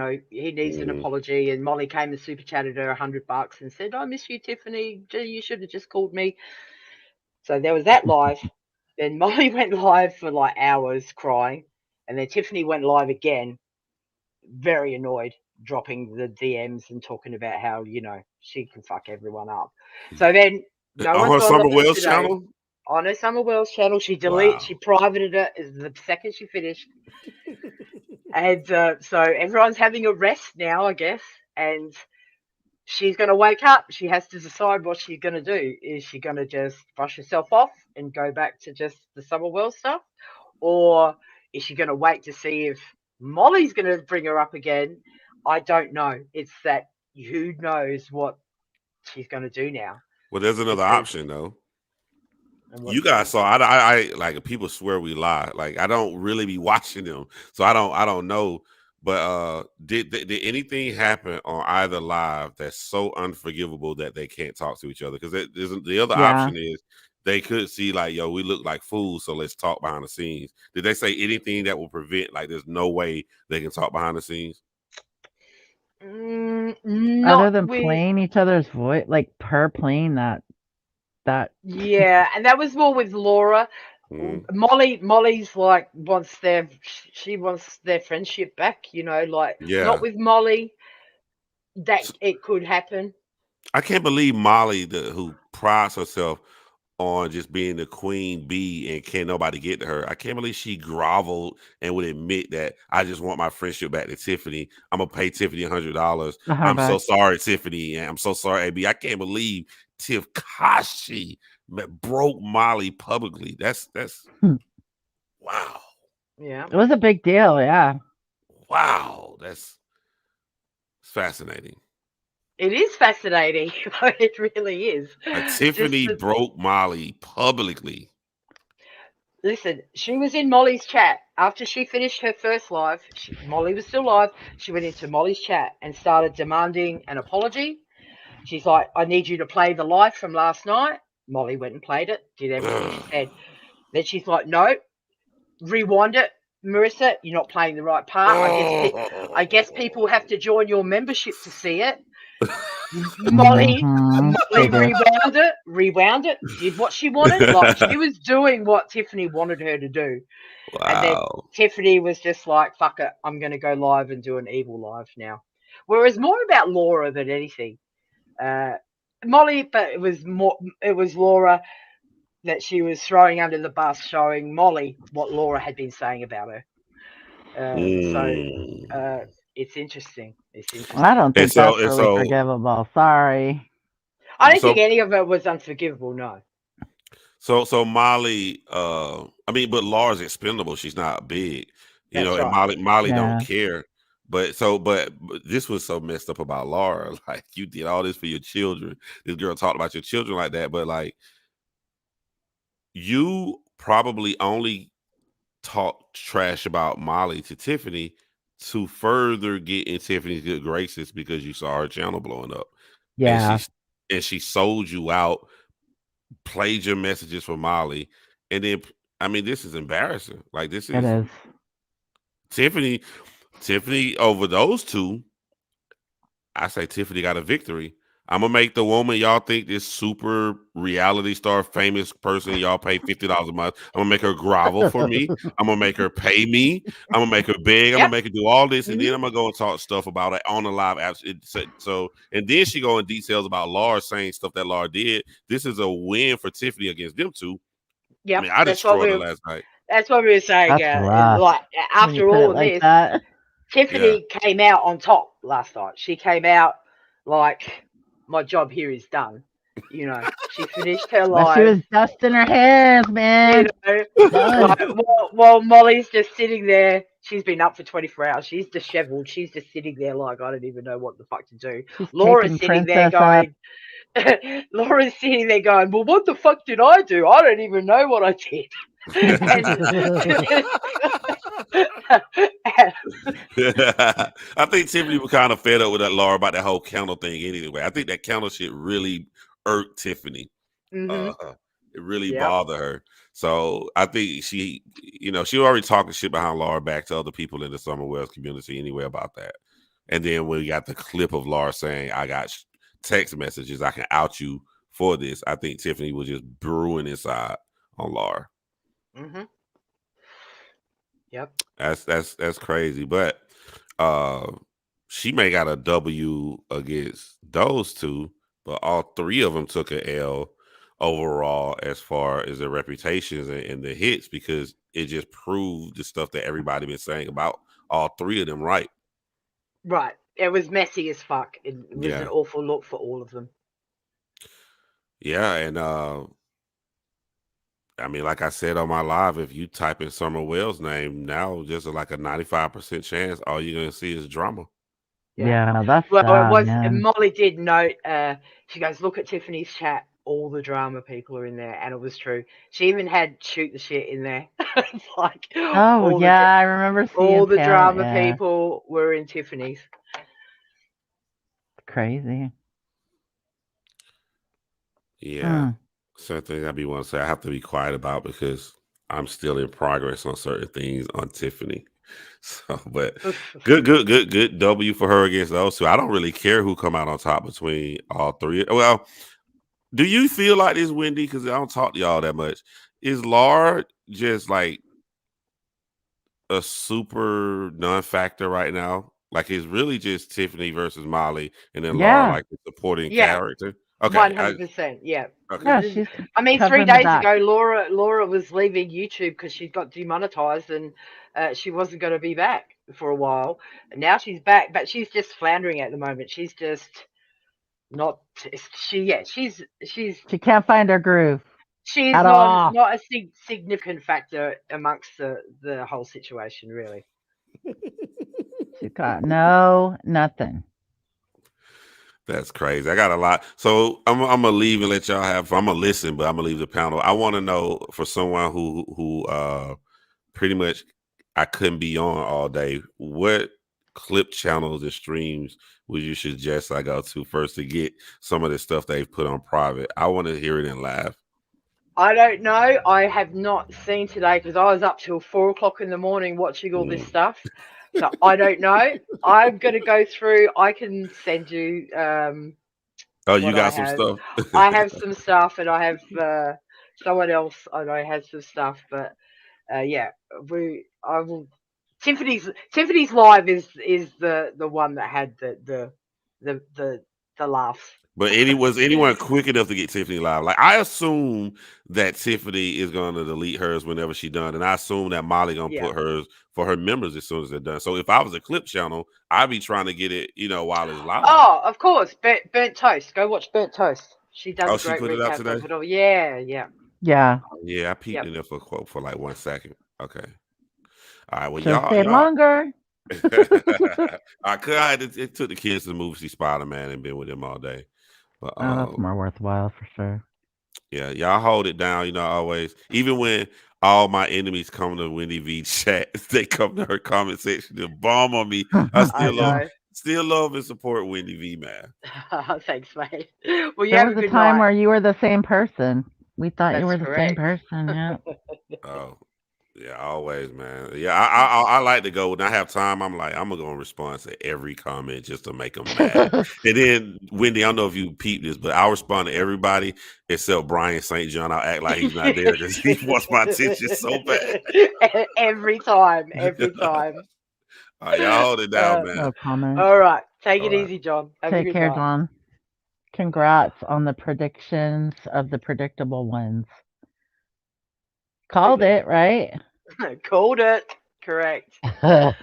Speaker 2: needs an
Speaker 3: mm.
Speaker 2: apology. And Molly came and super chatted her $100 and said, I miss you, Tiffany. Gee, you should have just called me. So there was that live. Then Molly went live for like hours crying. And then Tiffany went live again, very annoyed, dropping the DMs and talking about how, she can fuck everyone up. So then no
Speaker 3: On
Speaker 2: one's
Speaker 3: her
Speaker 2: gone live
Speaker 3: Summerwell's
Speaker 2: today.
Speaker 3: channel?
Speaker 2: On her Summerwell's channel, she
Speaker 3: Wow.
Speaker 2: privated it as the second she finished. And so everyone's having a rest now, I guess. And she's going to wake up. She has to decide what she's going to do. Is she going to just brush herself off and go back to just the Summerwell stuff? Or is she going to wait to see if Molly's going to bring her up again? I don't know. It's that who knows what she's going to do now
Speaker 3: Well, there's another
Speaker 2: because,
Speaker 3: option though.
Speaker 2: and
Speaker 3: You
Speaker 2: what's
Speaker 3: guys
Speaker 2: that?
Speaker 3: saw. I like people swear we lie. Like I don't really be watching them, so I don't know. But did anything happen on either live that's so unforgivable that they can't talk to each other? Because the other
Speaker 1: Yeah.
Speaker 3: option is they could see like, yo, we look like fools, so let's talk behind the scenes. Did they say anything that will prevent like there's no way they can talk behind the scenes?
Speaker 1: Other
Speaker 2: Not
Speaker 1: than
Speaker 2: with.
Speaker 1: playing each other's voice, like her playing that.
Speaker 2: Yeah, and that was more with Laura.
Speaker 3: Mm.
Speaker 2: Molly's like she wants their friendship back, like not
Speaker 3: Yeah.
Speaker 2: with Molly that it could happen.
Speaker 3: I can't believe Molly, who prides herself on just being the queen bee and can't nobody get to her. I can't believe she groveled and would admit that I just want my friendship back to Tiffany. I'm gonna pay Tiffany $100.
Speaker 1: The hard
Speaker 3: I'm so
Speaker 1: back.
Speaker 3: sorry, Tiffany, and I'm so sorry, AB. I can't believe Tiff Kashi broke Molly publicly. That's wow,
Speaker 2: Yeah,
Speaker 1: It was a big deal. Yeah.
Speaker 3: wow. That's fascinating.
Speaker 2: it is fascinating. It really is.
Speaker 3: Like
Speaker 2: Just
Speaker 3: Tiffany broke Molly publicly.
Speaker 2: listen. She was in Molly's chat after she finished her first live. Molly was still live. She went into Molly's chat and started demanding an apology. She's like, I need you to play the live from last night. Molly went and played it, did everything she
Speaker 3: Ugh.
Speaker 2: said. Then she's like, no, rewind it, Marissa. You're not playing the right part. I guess people have to join your membership to see it. Molly
Speaker 1: They
Speaker 2: Molly
Speaker 1: do.
Speaker 2: rewound it, did what she wanted. Like she was doing what Tiffany wanted her to do. And then
Speaker 3: Wow.
Speaker 2: Tiffany was just like, fuck it, I'm gonna go live and do an evil live now. Whereas more about Laura than anything. Uh Molly, but it was Laura that she was throwing under the bus, showing Molly what Laura had been saying about her. So
Speaker 3: Mm.
Speaker 2: uh, it's interesting. It's
Speaker 1: I
Speaker 2: interesting.
Speaker 1: don't
Speaker 3: And
Speaker 1: think
Speaker 3: so
Speaker 1: that's
Speaker 3: and
Speaker 1: really
Speaker 3: so
Speaker 1: forgivable. Sorry.
Speaker 2: I don't think
Speaker 3: so
Speaker 2: any of it was unforgivable. No,
Speaker 3: so Molly, I mean, but Laura's expendable. She's not big,
Speaker 2: that's
Speaker 3: and
Speaker 2: right.
Speaker 3: Molly don't
Speaker 1: Yeah.
Speaker 3: care. but this was so messed up about Laura. Like, you did all this for your children. This girl talked about your children like that, but like, you probably only talk trash about Molly to Tiffany to further get in Tiffany's good graces because you saw her channel blowing up, and
Speaker 1: Yeah,
Speaker 3: she sold you out, played your messages for Molly, and then, I mean, this is embarrassing. Like, this
Speaker 1: it
Speaker 3: is
Speaker 1: is.
Speaker 3: Tiffany. Tiffany over those two, I say Tiffany got a victory. I'm gonna make the woman y'all think this super reality star famous person y'all pay $50 a month. I'm gonna make her grovel for me. I'm gonna make her pay me. I'm gonna make her beg. I'm gonna
Speaker 2: Yep.
Speaker 3: make her do all this, and
Speaker 2: Hmm.
Speaker 3: then I'm gonna go and talk stuff about it on the live apps. So, and then she go in details about Laura saying stuff that Laura did. This is a win for Tiffany against them two. I
Speaker 2: Yep.
Speaker 3: mean, I destroyed her last night.
Speaker 2: That's what we were saying.
Speaker 1: That's rough
Speaker 2: Like
Speaker 1: when you
Speaker 2: after
Speaker 1: put
Speaker 2: all
Speaker 1: it
Speaker 2: of
Speaker 1: like
Speaker 2: this,
Speaker 1: that.
Speaker 3: Yeah.
Speaker 2: Tiffany came out on top last night. She came out like, my job here is done. She finished her
Speaker 1: But she
Speaker 2: live.
Speaker 1: was dusting her hands,
Speaker 2: You
Speaker 1: man.
Speaker 2: know,
Speaker 1: Done.
Speaker 2: like, while Molly's just sitting there. She's been up for 24 hours. She's disheveled. She's just sitting there like, I don't even know what the fuck to do.
Speaker 1: She's
Speaker 2: Laura's
Speaker 1: taping
Speaker 2: sitting there
Speaker 1: Princess up.
Speaker 2: going, Laura's sitting there going, well, what the fuck did I do? I don't even know what I did. And
Speaker 3: I think Tiffany was kind of fed up with that Laura about that whole counter thing anyway. I think that counter shit really irked Tiffany.
Speaker 2: hmm
Speaker 3: Uh, it really
Speaker 2: Yep.
Speaker 3: bothered her. So I think she already talking shit behind Laura back to other people in the Summer Wells community anyway about that. And then when we got the clip of Laura saying, I got text messages, I can out you for this, I think Tiffany was just brewing inside on Laura.
Speaker 2: hmm Yep.
Speaker 3: That's crazy. But uh she may got a W against those two, but all three of them took a L overall as far as their reputations and the hits, because it just proved the stuff that everybody been saying about all three of them, right?
Speaker 2: Right. It was messy as fuck. It was an
Speaker 3: Yeah.
Speaker 2: awful look for all of them.
Speaker 3: Yeah, and I mean, like I said on my live, if you type in Summer Wells' name now, just like a 95% chance, all you're gonna see is drama.
Speaker 2: Yeah.
Speaker 1: Yeah, that's
Speaker 2: Well, it
Speaker 1: sad,
Speaker 2: was.
Speaker 1: man.
Speaker 2: Molly did note. She goes, "Look at Tiffany's chat. All the drama people are in there," and it was true. She even had shoot the shit in there. It's like
Speaker 1: Oh
Speaker 2: all the
Speaker 1: yeah, I remember
Speaker 2: all
Speaker 1: seeing
Speaker 2: the
Speaker 1: Pam.
Speaker 2: drama
Speaker 1: Yeah,
Speaker 2: people were in Tiffany's.
Speaker 1: crazy.
Speaker 3: Yeah.
Speaker 1: Mm.
Speaker 3: Certain things I be want to say I have to be quiet about because I'm still in progress on certain things on Tiffany. So, but good W for her against those two. I don't really care who come out on top between all three. Well, do you feel like this, Wendy? Because I don't talk to y'all that much. Is Laura just like a super non-factor right now? Like, it's really just Tiffany versus Molly, and then Laura
Speaker 1: Yeah,
Speaker 3: like the supporting
Speaker 2: Yeah,
Speaker 3: character.
Speaker 2: one
Speaker 3: Okay,
Speaker 2: hundred percent. Yeah.
Speaker 3: okay.
Speaker 1: yeah, she's
Speaker 2: I mean, three
Speaker 1: covering the
Speaker 2: days
Speaker 1: back.
Speaker 2: ago, Laura was leaving YouTube because she got demonetized and she wasn't going to be back for a while. And now she's back, but she's just floundering at the moment. She's just not. She yeah.
Speaker 1: She can't find her groove
Speaker 2: She's
Speaker 1: at all.
Speaker 2: not a significant factor amongst the whole situation, really.
Speaker 1: She got no nothing.
Speaker 3: That's crazy. I got a lot. So I'm gonna leave and let y'all have. I'm gonna listen, but I'm gonna leave the panel. I want to know, for someone who pretty much I couldn't be on all day, what clip channels and streams would you suggest I go to first to get some of the stuff they've put on private? I want to hear it in live.
Speaker 2: I don't know. I have not seen today because I was up till 4 o'clock in the morning watching all this
Speaker 3: Mm.
Speaker 2: stuff. So I don't know. I'm gonna go through. I can send you
Speaker 3: Oh, you
Speaker 2: what I
Speaker 3: got some
Speaker 2: have.
Speaker 3: stuff.
Speaker 2: I have some stuff, and I have someone else. I know has some stuff, but yeah, I will. Tiffany's live is the one that had the the the laughs.
Speaker 3: But was anyone quick enough to get Tiffany live? Like, I assume that Tiffany is gonna delete hers whenever she done, and I assume that Molly gonna
Speaker 2: Yeah.
Speaker 3: put hers for her members as soon as they're done. So if I was a clip channel, I'd be trying to get it, while it's live.
Speaker 2: Oh, of course, burnt toast. Go watch burnt toast. She does
Speaker 3: Oh,
Speaker 2: a
Speaker 3: she
Speaker 2: great
Speaker 3: put it out
Speaker 2: recap of
Speaker 3: today.
Speaker 2: it all. Yeah, yeah,
Speaker 1: Yeah,
Speaker 3: Yeah, I peeped
Speaker 2: yep.
Speaker 3: in there for a quote for like 1 second. Okay. All right. Well,
Speaker 1: should have
Speaker 3: y'all,
Speaker 1: stayed
Speaker 3: y'all.
Speaker 1: longer.
Speaker 3: It took the kids to the movie see Spider Man and been with them all day. But
Speaker 1: Oh, that's more worthwhile for sure.
Speaker 3: yeah, y'all hold it down. Always. Even when all my enemies come to Wendy V chat, they come to her comment section and bomb on me. I
Speaker 2: I know.
Speaker 3: still love and support Wendy V, man.
Speaker 2: Thanks, mate. Well, you
Speaker 1: There
Speaker 2: have
Speaker 1: was
Speaker 2: a
Speaker 1: a
Speaker 2: good
Speaker 1: time
Speaker 2: night.
Speaker 1: where you were the same person. We thought you
Speaker 2: That's
Speaker 1: were the same
Speaker 2: correct.
Speaker 1: person. Yeah.
Speaker 3: Oh, yeah, always, man. Yeah, I like to go when I have time. I'm like, I'm gonna go and respond to every comment just to make them mad. And then Wendy, I don't know if you peeped this, but I'll respond to everybody except Brian St. John. I'll act like he's not there because he wants my attention so bad.
Speaker 2: Every time, every time.
Speaker 3: All right, y'all hold it down,
Speaker 2: Uh,
Speaker 3: man.
Speaker 1: No comment.
Speaker 2: all right. Take
Speaker 3: All
Speaker 2: it
Speaker 3: right.
Speaker 2: easy, John. Have a
Speaker 1: Take
Speaker 2: good
Speaker 1: care,
Speaker 2: night.
Speaker 1: John. Congrats on the predictions of the predictable ones. Called it, right?
Speaker 2: Called it. Correct.
Speaker 1: Oh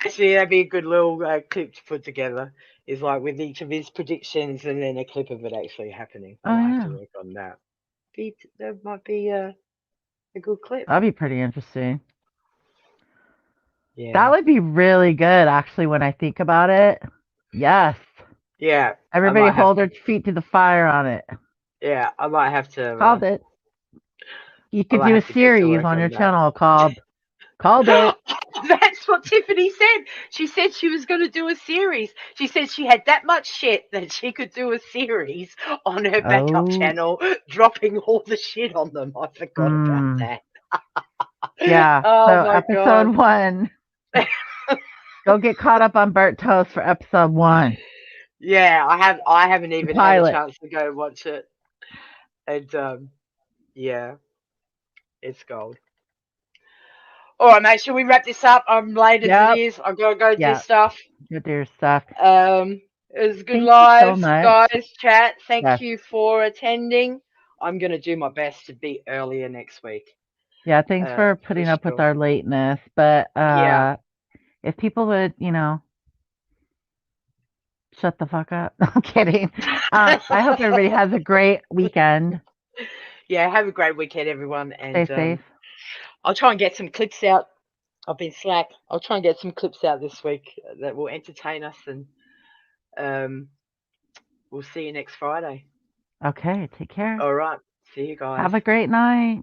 Speaker 2: Actually, that'd be a good little clip to put together. Is like with each of his predictions and then a clip of it actually happening. I might have to
Speaker 1: yeah.
Speaker 2: work on that. That might be a good clip.
Speaker 1: That'd be pretty interesting. That
Speaker 2: Yeah.
Speaker 1: would be really good, actually, when I think about it. Yes.
Speaker 2: Yeah. I
Speaker 1: Everybody
Speaker 2: might have
Speaker 1: hold
Speaker 2: to.
Speaker 1: their feet to the fire on it.
Speaker 2: Yeah. I might have to.
Speaker 1: Called it. You
Speaker 2: I
Speaker 1: could
Speaker 2: might
Speaker 1: do a
Speaker 2: have to get to
Speaker 1: series
Speaker 2: work
Speaker 1: on your
Speaker 2: on that.
Speaker 1: channel called Called It.
Speaker 2: That's what Tiffany said. She said she was going to do a series. She said she had that much shit that she could do a series on her backup
Speaker 1: Oh,
Speaker 2: channel, dropping all the shit on them. I forgot about
Speaker 1: mm,
Speaker 2: that.
Speaker 1: yeah.
Speaker 2: Oh
Speaker 1: So,
Speaker 2: my god.
Speaker 1: episode 1. Go get caught up on Burnt Toast for episode 1.
Speaker 2: Yeah, I haven't
Speaker 1: The
Speaker 2: even had a
Speaker 1: pilot.
Speaker 2: chance to go watch it. And yeah, it's gold. All right, mate. Should we wrap this up? I'm late as it
Speaker 1: Yep.
Speaker 2: is. I've got to go do
Speaker 1: Yeah.
Speaker 2: stuff.
Speaker 1: Go do your stuff.
Speaker 2: It was a good
Speaker 1: Thank you so
Speaker 2: live,
Speaker 1: much.
Speaker 2: guys. Chat. Thank
Speaker 1: Yes.
Speaker 2: you for attending. I'm gonna do my best to be earlier next week.
Speaker 1: Yeah. Thanks for
Speaker 2: For
Speaker 1: putting up with
Speaker 2: sure.
Speaker 1: our lateness. But
Speaker 2: Yeah.
Speaker 1: if people would, shut the fuck up. I'm kidding. I hope everybody has a great weekend.
Speaker 2: Yeah. Have a great weekend, everyone,
Speaker 1: Stay
Speaker 2: and
Speaker 1: safe.
Speaker 2: I'll try and get some clips out. I've been slack. I'll try and get some clips out this week that will entertain us, and um, we'll see you next Friday.
Speaker 1: Okay. Take care.
Speaker 2: All right. See you guys.
Speaker 1: Have a great night.